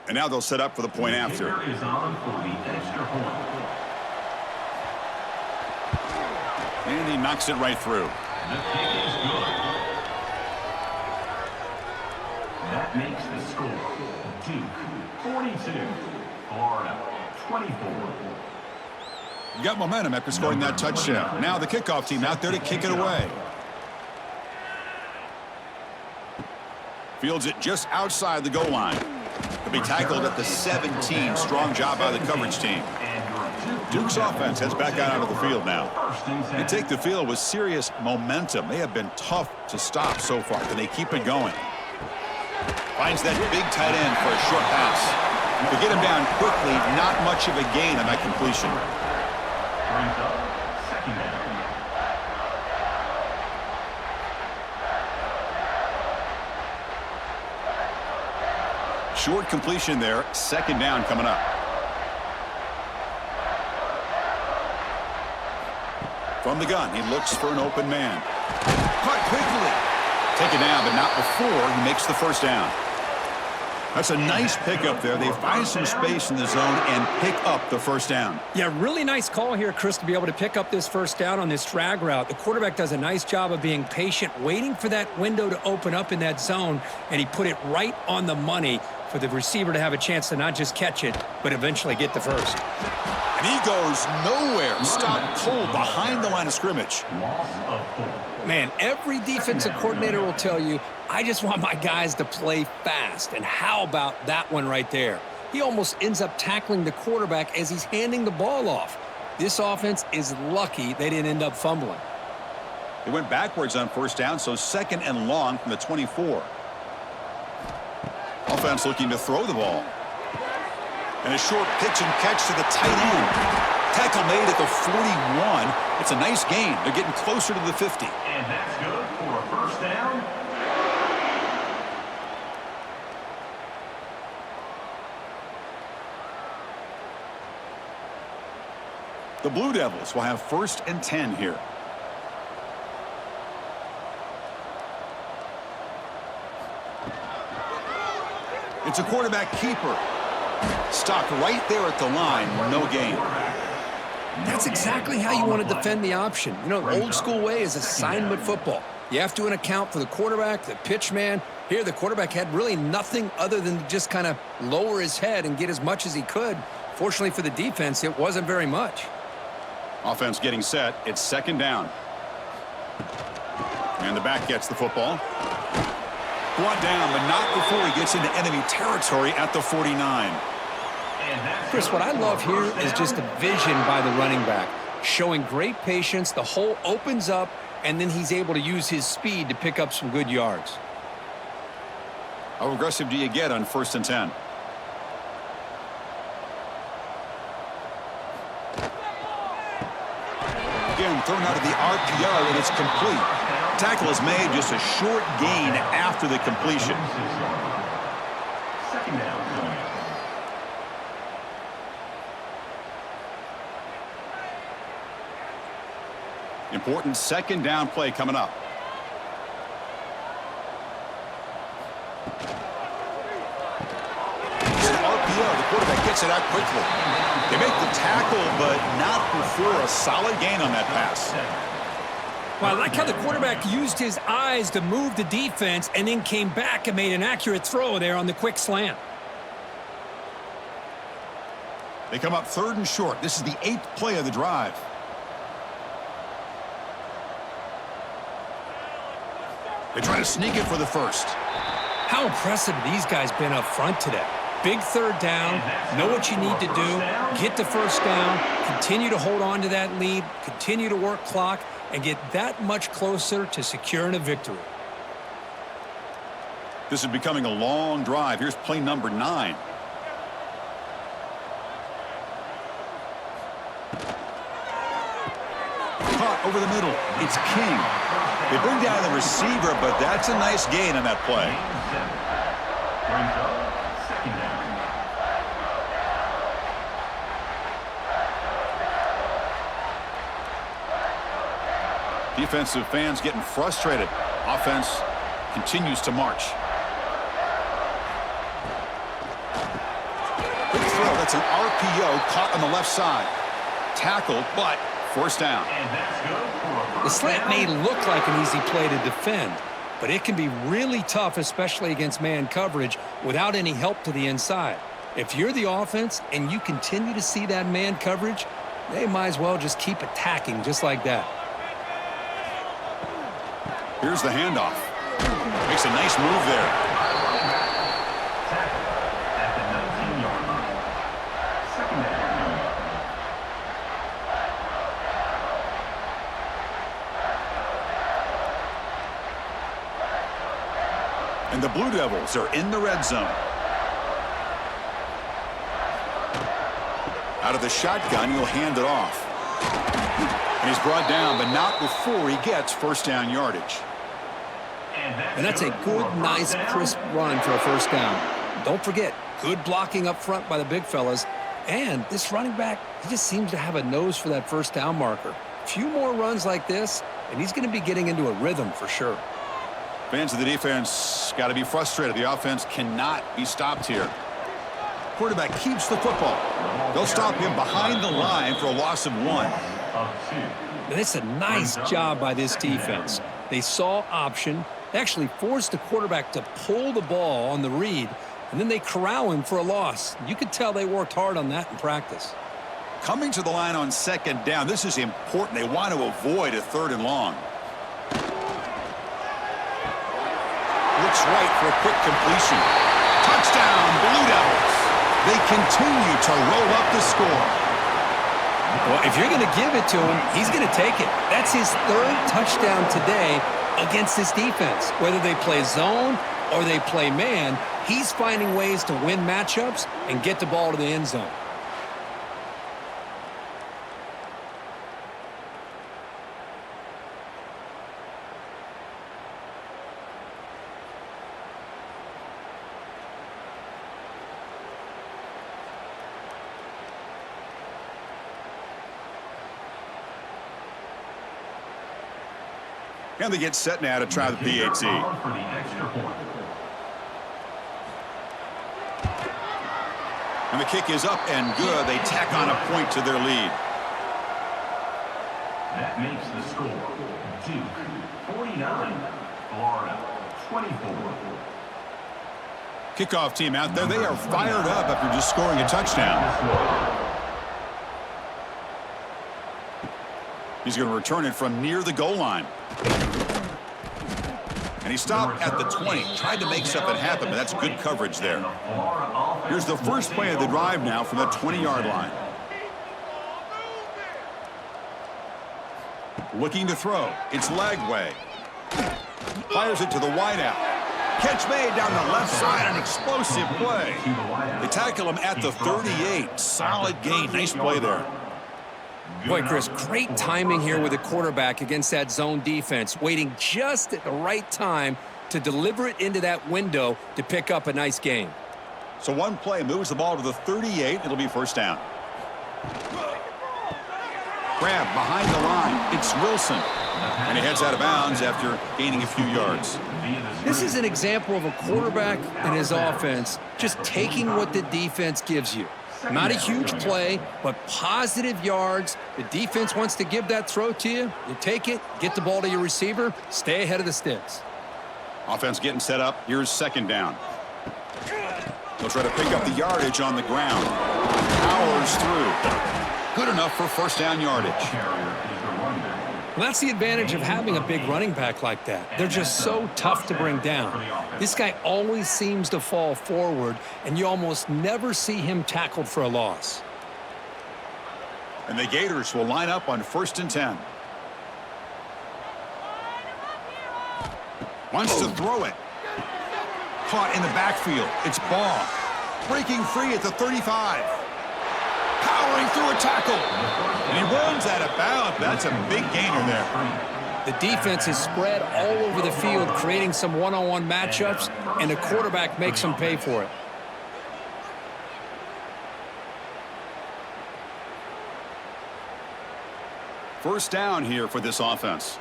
And now they'll set up for the point after. Kicker is on for the extra point. And he knocks it right through. The kick is good. That makes the score Duke 42, Florida 24. Got momentum after scoring that touchdown. Now the kickoff team out there to kick it away. Fields it just outside the goal line. He'll be tackled at the 17. Strong job by the coverage team. Duke's offense heads back out onto the field now. They take the field with serious momentum. They have been tough to stop so far. Can they keep it going? Finds that big tight end for a short pass. To get him down quickly, not much of a gain on that completion. Brings up second down. Short completion there. Second down coming up. From the gun, he looks for an open man. Caught quickly. Taken down, but not before he makes the first down. That's a nice pickup there. They find some space in the zone and pick up the first down. Yeah, really nice call here, Chris, to be able to pick up this first down on this drag route. The quarterback does a nice job of being patient, waiting for that window to open up in that zone, and he put it right on the money for the receiver to have a chance to not just catch it, but eventually get the first. And he goes nowhere. Stopped cold behind the line of scrimmage. Loss of 4. Man, every defensive coordinator will tell you, I just want my guys to play fast. And how about that one right there? He almost ends up tackling the quarterback as he's handing the ball off. This offense is lucky they didn't end up fumbling. They went backwards on first down, so second and long from the 24. Offense looking to throw the ball. And a short pitch and catch to the tight end. Tackle made at the 41. It's a nice gain. They're getting closer to the 50. And that's good for a first down. The Blue Devils will have first and 10 here. It's a quarterback keeper. Stopped right there at the line. No gain. That's exactly how you want to defend the option. You know, the old school way is assignment football. You have to account for the quarterback, the pitch man. Here, the quarterback had really nothing other than to just kind of lower his head and get as much as he could. Fortunately for the defense, it wasn't very much. Offense getting set. It's second down. And the back gets the football. Brought down, but not before he gets into enemy territory at the 49. Chris, what I love here is just the vision by the running back, showing great patience. The hole opens up, and then he's able to use his speed to pick up some good yards. How aggressive do you get on first and 10? Again, thrown out of the RPO, and it's complete. Tackle is made, just a short gain after the completion. Second down. Important second down play coming up. It's an RPO. The quarterback gets it out quickly. They make the tackle, but not before a solid gain on that pass. Well, I like how the quarterback used his eyes to move the defense and then came back and made an accurate throw there on the quick slant. They come up third and short. This is the 8th play of the drive. They try to sneak it for the first. How impressive have these guys been up front today? Big third down, know what you need to do, get the first down, continue to hold on to that lead, continue to work clock, and get that much closer to securing a victory. This is becoming a long drive. Here's play number 9. Caught over the middle. It's King. They bring down the receiver, but that's a nice gain on that play. Brings up second down. Defensive fans getting frustrated. Offense continues to march. That's an RPO caught on the left side. Tackled, but first down. And that's good for a The first slant down. may look like an easy play to defend, but it can be really tough, especially against man coverage, without any help to the inside. If you're the offense and you continue to see that man coverage, they might as well just keep attacking just like that. Here's the handoff. Makes a nice move there. Tackle at the 19-yard line. Second down. And the Blue Devils are in the red zone. Out of the shotgun, he'll hand it off. And he's brought down, but not before he gets first down yardage. And that's a good, nice, crisp run for a first down. Don't forget, good blocking up front by the big fellas. And this running back, he just seems to have a nose for that first down marker. A few more runs like this, and he's going to be getting into a rhythm for sure. Fans of the defense got to be frustrated. The offense cannot be stopped here. Quarterback keeps the football. They'll stop him behind the line for a loss of 1. And it's a nice job by this defense. They saw option. They actually forced the quarterback to pull the ball on the read, and then they corral him for a loss. You could tell they worked hard on that in practice. Coming to the line on second down, this is important. They want to avoid a 3rd and long. Looks right for a quick completion. Touchdown, Blue Devils. They continue to roll up the score. Well, if you're going to give it to him, he's going to take it. That's his 3rd touchdown today against this defense. Whether they play zone or they play man, he's finding ways to win matchups and get the ball to the end zone. And they get set now to try the PAT. For the extra point. And the kick is up and good. They tack on a point to their lead. That makes the score Duke 49, Florida 24. Kickoff team out there. They are fired up after just scoring a touchdown. He's going to return it from near the goal line. And he stopped at the 20. Tried to make something happen, but that's good coverage there. Here's the first play of the drive now from the 20-yard line. Looking to throw. It's Lagway. Fires it to the wideout. Catch made down the left side. An explosive play. They tackle him at the 38. Solid gain. Nice play there. Boy, Chris, great timing here with the quarterback against that zone defense, waiting just at the right time to deliver it into that window to pick up a nice gain. So one play moves the ball to the 38. It'll be first down. Grab behind the line. It's Wilson. And he heads out of bounds after gaining a few yards. This is an example of a quarterback and his offense just taking what the defense gives you. Not a huge play, but positive yards. The defense wants to give that throw to you. You take it, get the ball to your receiver, stay ahead of the sticks. Offense getting set up. Here's second down. They'll try to pick up the yardage on the ground. Powers through. Good enough for first down yardage. Well, that's the advantage of having a big running back like that. They're just so tough to bring down. This guy always seems to fall forward, and you almost never see him tackled for a loss. And the Gators will line up on 1st and 10. Wants to throw it. Caught in the backfield. It's Ball. Breaking free at the 35. Powering through a tackle. And he runs out of bounds. That's a big gainer there. The defense is spread all over the field, creating some one-on-one matchups, and the quarterback makes them pay for it. First down here for this offense.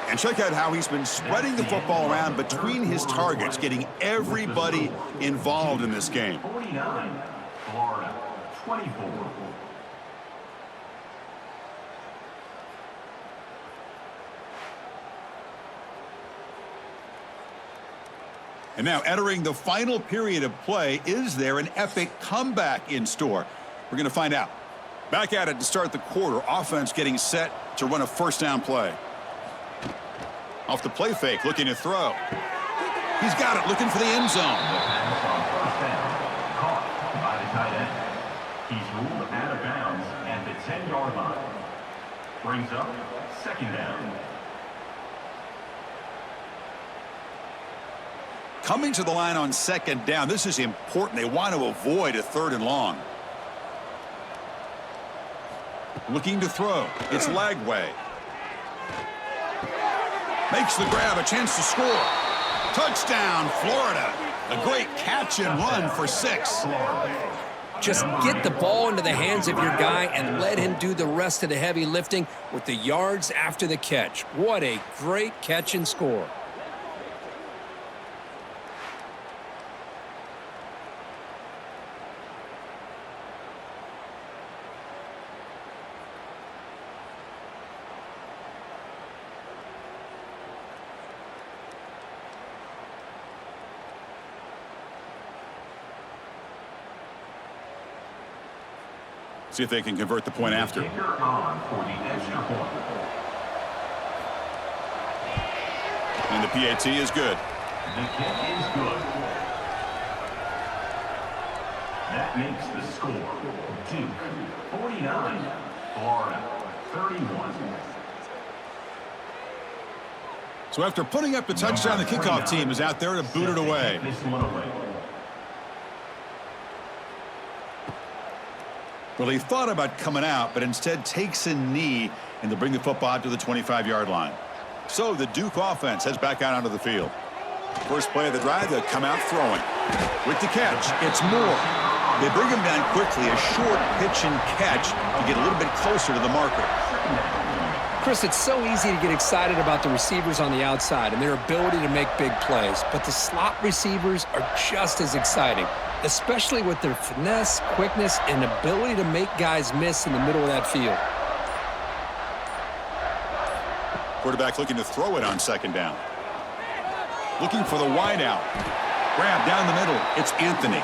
And check out how he's been spreading the football around between his targets, getting everybody involved in this game. 49, Florida, 24. And now entering the final period of play, is there an epic comeback in store? We're going to find out. Back at it to start the quarter. Offense getting set to run a first down play. Off the play fake, looking to throw. He's got it, looking for the end zone. Pass on first down, caught by the tight end. He's ruled out of bounds at the 10-yard line. Brings up second down. Coming to the line on second down. This is important. They want to avoid a third and long. Looking to throw. It's Lagway. Makes the grab, a chance to score. Touchdown, Florida. A great catch and run for 6. Just get the ball into the hands of your guy and let him do the rest of the heavy lifting with the yards after the catch. What a great catch and score. See if they can convert the point after. Kicker on for the extra point. And the PAT is good. The kick is good. That makes the score Duke 49, Florida 31. So after putting up the touchdown, the kickoff team is out there to boot it away. This one away. Well, he thought about coming out, but instead takes a knee, and they'll bring the football out to the 25-yard line. So the Duke offense heads back out onto the field. First play of the drive, they'll come out throwing. With the catch, it's Moore. They bring him down quickly, a short pitch and catch to get a little bit closer to the marker. Chris, it's so easy to get excited about the receivers on the outside and their ability to make big plays, but the slot receivers are just as exciting, especially with their finesse, quickness, and ability to make guys miss in the middle of that field. Quarterback looking to throw it on second down. Looking for the wideout. Grab down the middle. It's Anthony.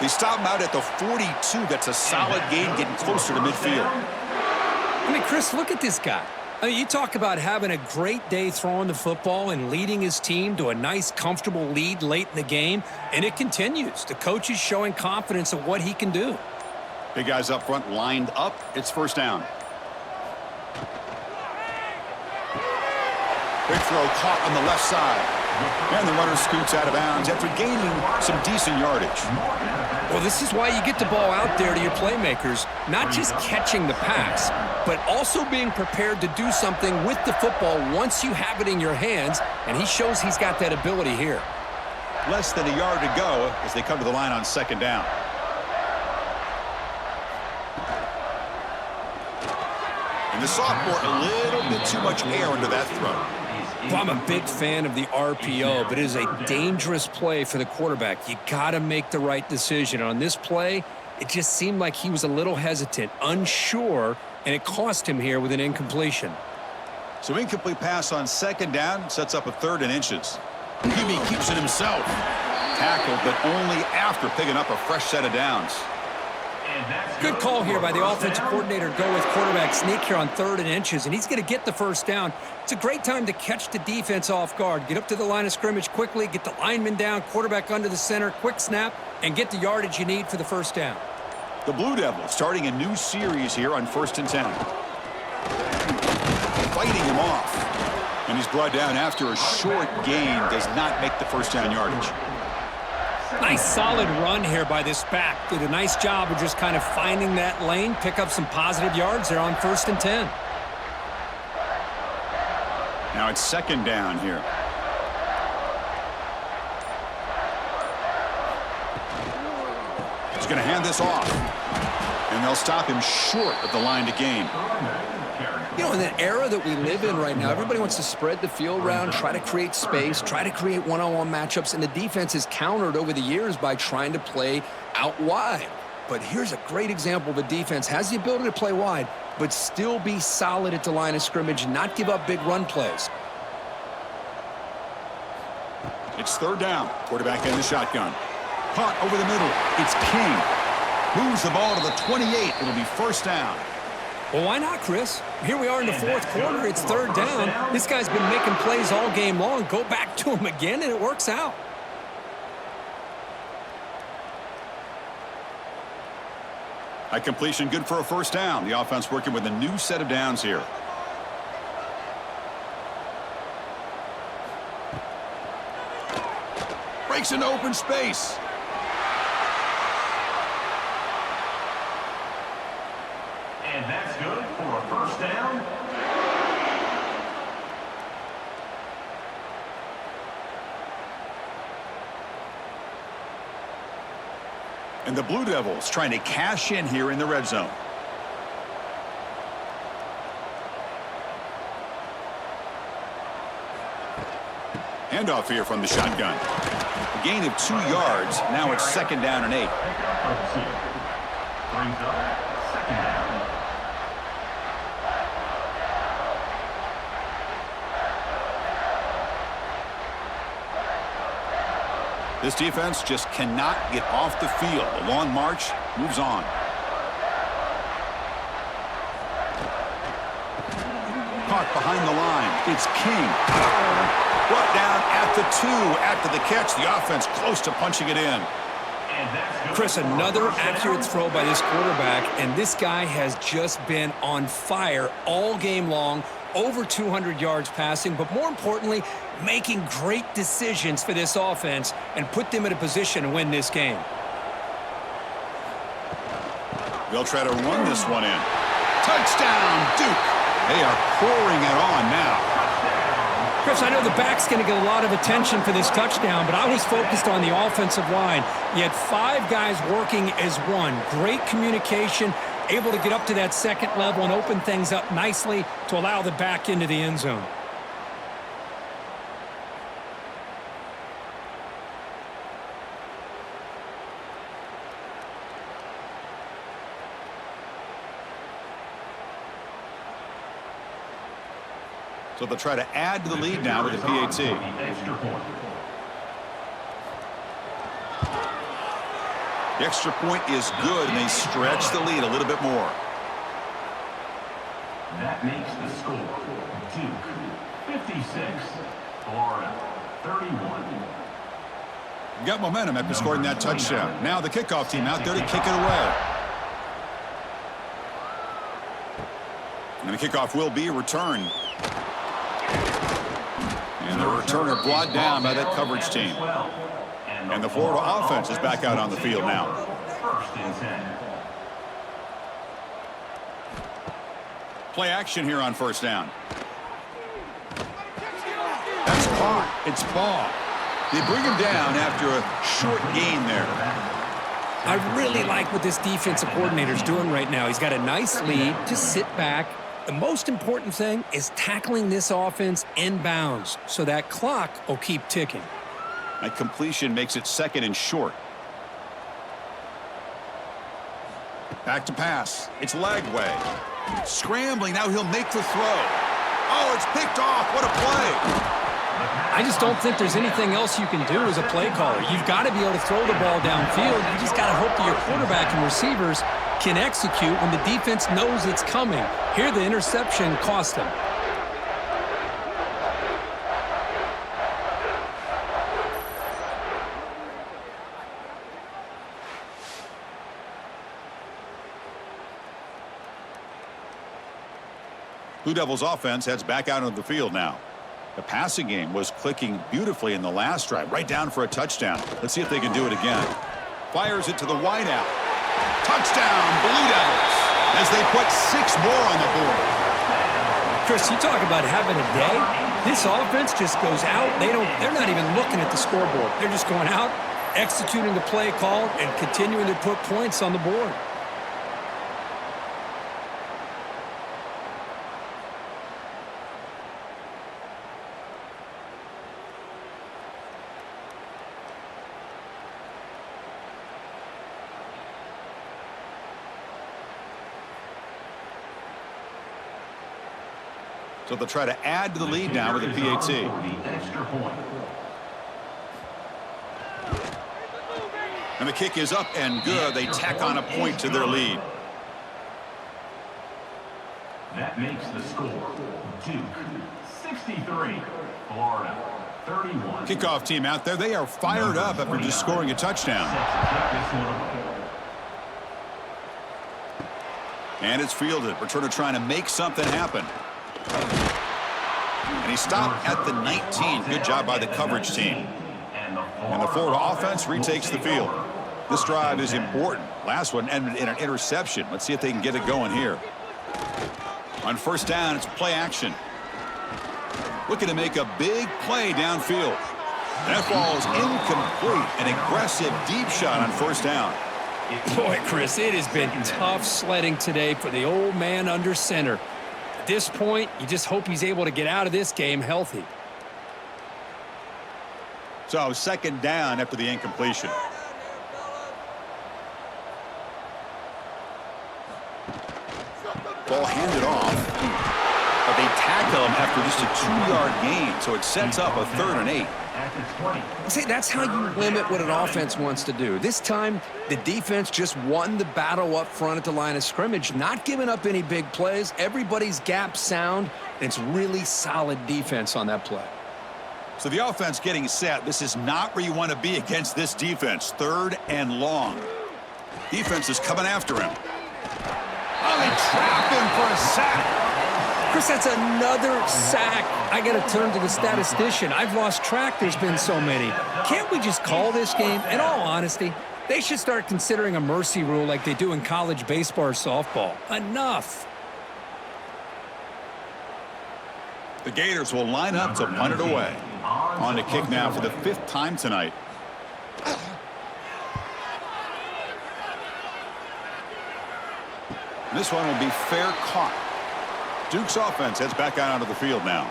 They stop him out at the 42. That's a solid gain, getting closer to midfield. I mean, Chris, look at this guy. I mean, you talk about having a great day throwing the football and leading his team to a nice, comfortable lead late in the game, and it continues. The coach is showing confidence of what he can do. Big guys up front lined up. It's first down. Quick throw caught on the left side. And the runner scoots out of bounds after gaining some decent yardage. Well, this is why you get the ball out there to your playmakers, not just catching the pass, but also being prepared to do something with the football once you have it in your hands, and he shows he's got that ability here. Less than a yard to go as they come to the line on second down. And the sophomore, a little bit too much air into that throw. Well, I'm a big fan of the RPO, but it is a dangerous play for the quarterback. You got to make the right decision. On this play, it just seemed like he was a little hesitant, unsure, and it cost him here with an incompletion. So incomplete pass on second down sets up a 3rd and inches. Jimmy keeps it himself. Tackled, but only after picking up a fresh set of downs. Good call here by the offensive coordinator. Go with quarterback sneak here on 3rd and inches, and he's going to get the first down. It's a great time to catch the defense off guard. Get up to the line of scrimmage quickly, get the lineman down, quarterback under the center, quick snap, and get the yardage you need for the first down. The Blue Devils starting a new series here on 1st and 10. Fighting him off. And he's brought down after a short gain. Does not make the first down yardage. Nice solid run here by this back. Did a nice job of just kind of finding that lane, pick up some positive yards there on 1st and 10. Now it's second down here. He's going to hand this off. And they'll stop him short of the line to gain. carry. You know, in the era that we live in right now, everybody wants to spread the field around, try to create space, try to create one-on-one matchups, and the defense is countered over the years by trying to play out wide. But here's a great example of a defense has the ability to play wide, but still be solid at the line of scrimmage, not give up big run plays. It's third down. Quarterback in the shotgun. Caught over the middle. It's King. Moves the ball to the 28. It'll be first down. Well, why not, Chris? Here we are in the fourth quarter. It's third down. This guy's been making plays all game long. Go back to him again, and it works out. High completion, good for a first down. The offense working with a new set of downs here. Breaks into open space. And that's good for a first down. And the Blue Devils trying to cash in here in the red zone. Handoff here from the shotgun. A gain of 2 yards. Now it's second down and 8. Brings up second down. This defense just cannot get off the field. The long march moves on. Caught behind the line. It's King. Brought down at the 2 after the catch. The offense close to punching it in. Chris, another accurate throw by this quarterback, and this guy has just been on fire all game long, over 200 yards passing, but more importantly, making great decisions for this offense and put them in a position to win this game. They'll try to run this one in. Touchdown, Duke. They are pouring it on now. Chris, I know the back's going to get a lot of attention for this touchdown, but I was focused on the offensive line. You had 5 guys working as one. Great communication, able to get up to that second level and open things up nicely to allow the back into the end zone. So they'll try to add to the lead now with the PAT. The extra point is good, and they stretch the lead a little bit more. That makes the score Duke 56, Florida 31. Got momentum after scoring that touchdown. Now the kickoff team out there to kick it away. And the kickoff will be returned. And the returner brought down by that coverage team. And the Florida offense is back out on the field now. First and 10. Play action here on first down. That's caught. It's ball. They bring him down after a short gain there. I really like what this defensive coordinator is doing right now. He's got a nice lead. Just sit back. The most important thing is tackling this offense inbounds so that clock will keep ticking. That completion makes it second and short. Back to pass. It's Lagway. Scrambling. Now he'll make the throw. Oh, it's picked off. What a play. I just don't think there's anything else you can do as a play caller. You've got to be able to throw the ball downfield. You just got to hope that your quarterback and receivers can execute when the defense knows it's coming. Here, the interception cost him. Blue Devils offense heads back out onto the field now. The passing game was clicking beautifully in the last drive, right down for a touchdown. Let's see if they can do it again. Fires it to the wideout. Touchdown, Blue Devils, as they put 6 more on the board. Chris, you talk about having a day. This offense just goes out. They're not even looking at the scoreboard. They're just going out, executing the play call, and continuing to put points on the board. So they'll try to add to the lead now with a PAT. The extra point. And the kick is up and good. They tack on a point to their lead. That makes the score Duke 63, Florida 31. Kickoff team out there. They are fired up after just scoring a touchdown. And it's fielded. Returner trying to make something happen. And he stopped at the 19. Good job by the coverage team. And the Florida offense retakes the field. This drive is important. Last one ended in an interception. Let's see if they can get it going here. On first down, it's play action. Looking to make a big play downfield. That ball is incomplete. An aggressive deep shot on first down. Boy, Chris, it has been tough sledding today for the old man under center. At this point, you just hope he's able to get out of this game healthy. So second down after the incompletion. Ball handed off, but they tackle him after just a 2-yard gain, so it sets up a 3rd and 8. See, that's how you limit what an offense wants to do. This time, the defense just won the battle up front at the line of scrimmage, not giving up any big plays. Everybody's gap sound, and it's really solid defense on that play. So the offense getting set. This is not where you want to be against this defense. 3rd and long. Defense is coming after him. Oh, they trap him for a sack. Chris, that's another sack. I got to turn to the statistician. I've lost track. There's been so many. Can't we just call this game? In all honesty, they should start considering a mercy rule like they do in college baseball or softball. Enough. The Gators will line up to punt it away. On to kick now for the 5th time tonight. This one will be fair caught. Duke's offense heads back out onto the field now.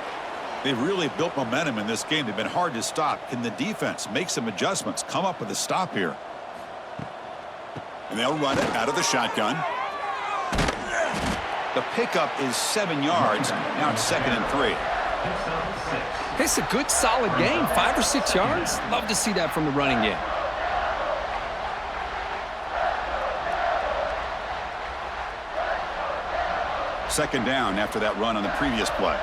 They've really built momentum in this game. They've been hard to stop. Can the defense make some adjustments, come up with a stop here? And they'll run it out of the shotgun. The pickup is 7 yards. Now it's 2nd and 3. It's a good, solid game. 5 or 6 yards. Love to see that from the running game. Second down after that run on the previous play.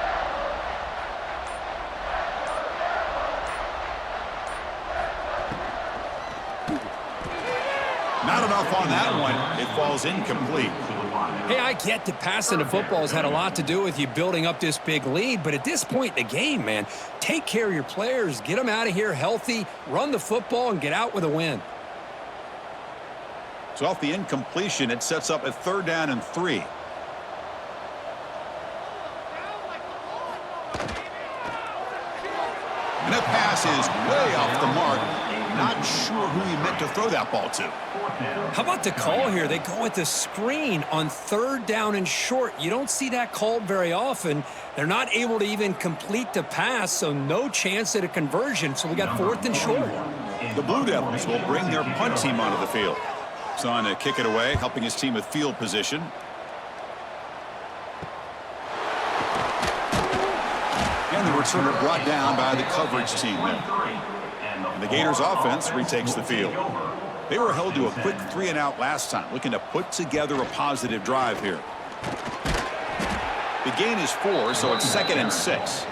Not enough on that one. It falls incomplete. Hey, I get that passing the football has had a lot to do with you building up this big lead, but at this point in the game, man, take care of your players, get them out of here healthy, run the football, and get out with a win. So off the incompletion, it sets up a 3rd down and 3. And that pass is way off the mark. Not sure who he meant to throw that ball to. How about the call here? They go with the screen on 3rd down and short. You don't see that called very often. They're not able to even complete the pass, so no chance at a conversion. So we got 4th and short. The Blue Devils will bring their punt team onto the field. Son to kick it away, helping his team with field position. And the returner brought down by the coverage team there. And the Gators offense retakes the field. They were held to a quick 3-and-out last time, looking to put together a positive drive here. The gain is 4, so it's 2nd and 6.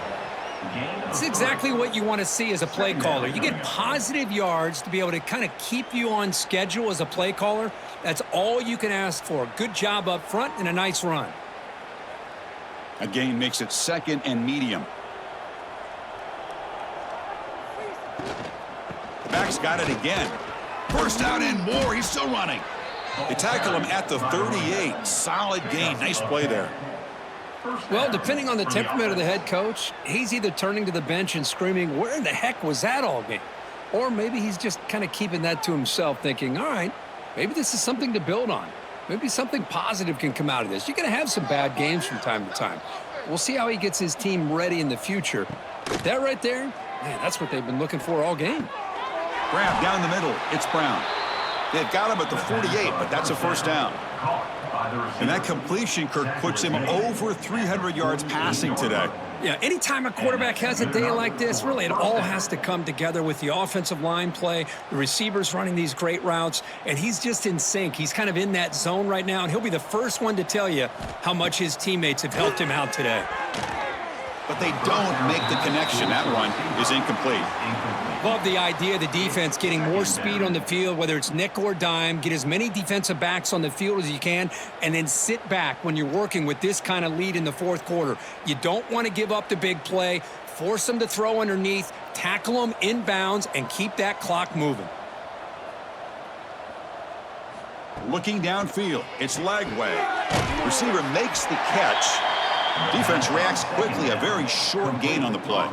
It's exactly what you want to see as a play caller. You get positive yards to be able to kind of keep you on schedule as a play caller. That's all you can ask for. Good job up front and a nice run. A gain makes it 2nd and medium. The back's got it again. First down and more. He's still running. They tackle him at the 38. Solid gain. Nice play there. Well, depending on the temperament of the head coach, he's either turning to the bench and screaming, where in the heck was that all game? Or maybe he's just kind of keeping that to himself, thinking, all right, maybe this is something to build on. Maybe something positive can come out of this. You're going to have some bad games from time to time. We'll see how he gets his team ready in the future. But that right there, man, that's what they've been looking for all game. Grab down the middle. It's Brown. They've got him at the 48, but that's a first down. And that completion, Kirk, puts him over 300 yards passing today. Yeah, anytime a quarterback has a day like this, really it all has to come together with the offensive line play, the receivers running these great routes, and he's just in sync. He's kind of in that zone right now, and he'll be the first one to tell you how much his teammates have helped him out today. But they don't make the connection. That one is incomplete. Love the idea of the defense getting more speed on the field, whether it's nickel or dime, get as many defensive backs on the field as you can, and then sit back when you're working with this kind of lead in the fourth quarter. You don't want to give up the big play, force them to throw underneath, tackle them inbounds, and keep that clock moving. Looking downfield, it's Lagway. Receiver makes the catch. Defense reacts quickly, a very short gain on the play.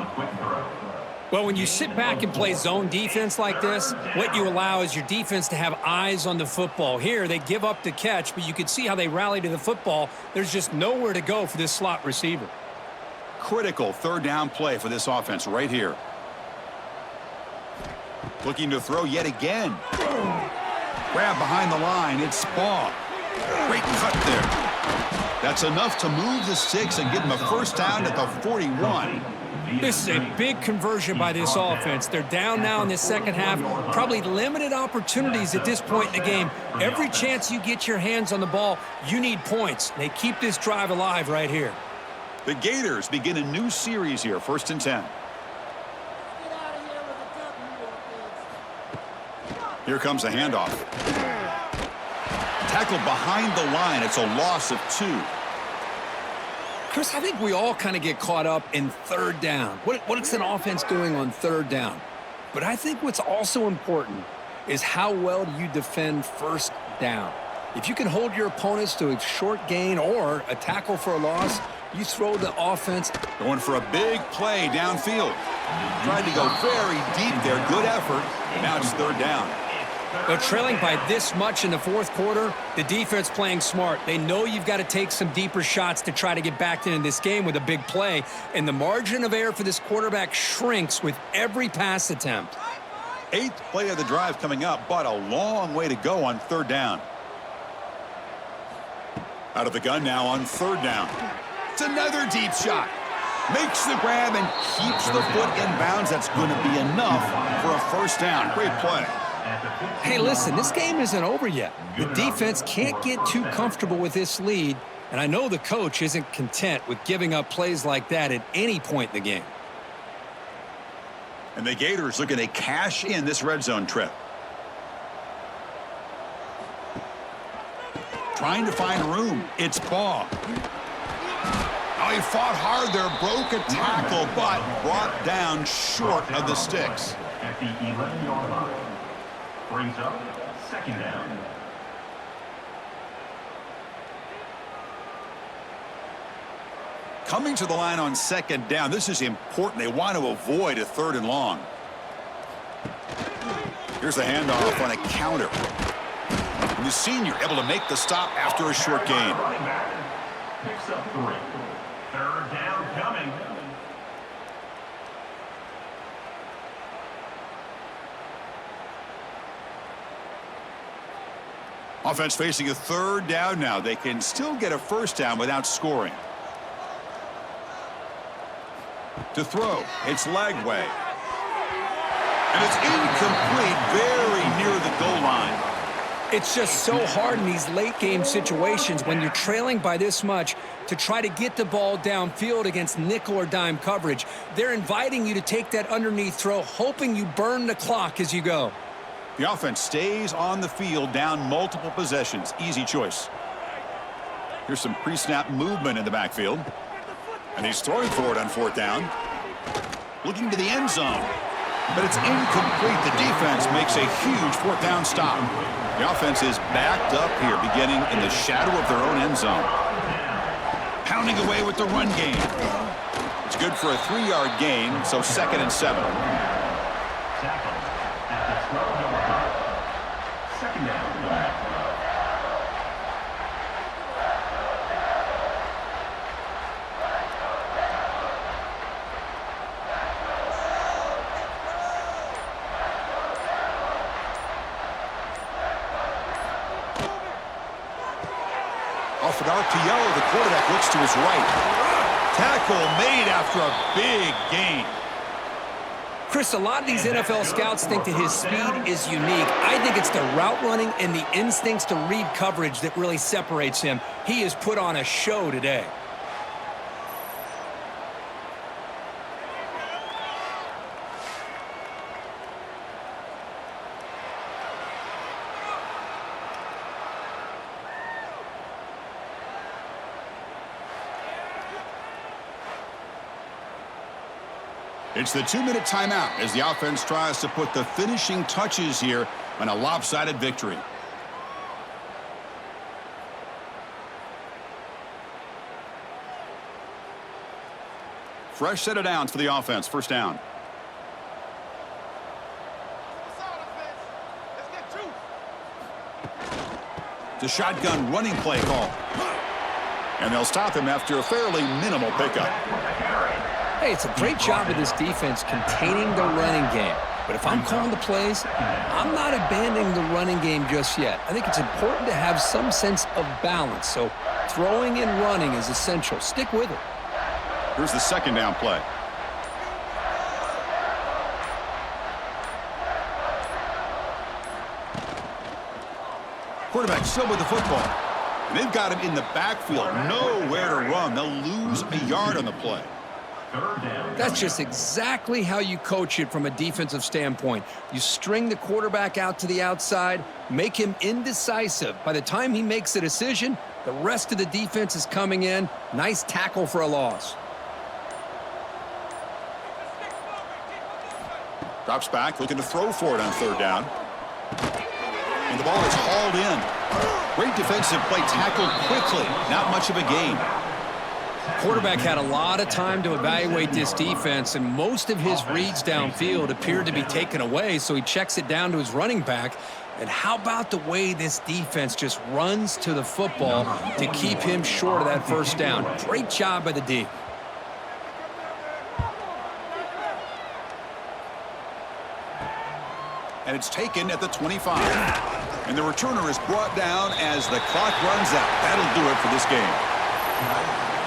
Well, when you sit back and play zone defense like this, what you allow is your defense to have eyes on the football. Here, they give up the catch, but you can see how they rally to the football. There's just nowhere to go for this slot receiver. Critical third down play for this offense right here. Looking to throw yet again. Grab behind the line, it's Spaw. Great cut there. That's enough to move the sticks and get them a first down at the 41. This is a big conversion by this offense. They're down now in the second half. Probably limited opportunities at this point in the game. Every chance you get your hands on the ball, you need points. They keep this drive alive right here. The Gators begin a new series here, 1st and 10. Here comes the handoff. Tackled behind the line. It's a loss of 2. Chris, I think we all kind of get caught up in third down. What's an offense doing on third down? But I think what's also important is how well do you defend first down. If you can hold your opponents to a short gain or a tackle for a loss, you throw the offense. Going for a big play downfield. Tried to go very deep there. Good effort. Now it's third down. But trailing by this much in the fourth quarter, the defense playing smart. They know you've got to take some deeper shots to try to get back into this game with a big play. And the margin of error for this quarterback shrinks with every pass attempt. 8th play of the drive coming up, but a long way to go on third down. Out of the gun now on third down. It's another deep shot. Makes the grab and keeps the foot in bounds. That's going to be enough for a first down. Great play. Hey, listen, this game isn't over yet. The defense can't get too comfortable with this lead, and I know the coach isn't content with giving up plays like that at any point in the game. And the Gators looking to cash in this red zone trip. Trying to find room. It's Baugh. Oh, he fought hard there, broke a tackle, but brought down short of the sticks. At the 11-yard line. Brings up second down. Coming to the line on second down. This is important. They want to avoid a third and long. Here's the handoff on a counter. And the senior able to make the stop after a short gain. Running back picks up 3. Third down coming. Offense facing a third down now. They can still get a first down without scoring. To throw, it's Lagway. And it's incomplete, very near the goal line. It's just so hard in these late game situations when you're trailing by this much to try to get the ball downfield against nickel or dime coverage. They're inviting you to take that underneath throw, hoping you burn the clock as you go. The offense stays on the field, down multiple possessions. Easy choice. Here's some pre-snap movement in the backfield. And he's throwing for it on fourth down. Looking to the end zone. But it's incomplete. The defense makes a huge fourth down stop. The offense is backed up here, beginning in the shadow of their own end zone. Pounding away with the run game. It's good for a 3-yard gain, so 2nd and 7. Tackle at the 12-yard line. Second down. off an RPO. The quarterback looks to his right. Tackle made after a big gain. Chris, a lot of these NFL scouts think that his speed is unique. I think it's the route running and the instincts to read coverage that really separates him. He has put on a show today. It's the 2-minute timeout as the offense tries to put the finishing touches here on a lopsided victory. Fresh set of downs for the offense. First down. The shotgun running play call. And they'll stop him after a fairly minimal pickup. Hey, it's a great job of this defense containing the running game. But if I'm calling the plays, I'm not abandoning the running game just yet. I think it's important to have some sense of balance. So throwing and running is essential. Stick with it. Here's the second down play. Quarterback still with the football. And they've got him in the backfield. Nowhere to run. They'll lose a yard on the play. That's just exactly how you coach it from a defensive standpoint. You string the quarterback out to the outside, make him indecisive. By the time he makes a decision, the rest of the defense is coming in. Nice tackle for a loss. Drops back, looking to throw for it on third down. And the ball is hauled in. Great defensive play, tackled quickly. Not much of a gain. Quarterback had a lot of time to evaluate this defense, and most of his reads downfield appeared to be taken away, so he checks it down to his running back. And how about the way this defense just runs to the football to keep him short of that first down? Great job by the D. And it's taken at the 25. And the returner is brought down as the clock runs out. That'll do it for this game.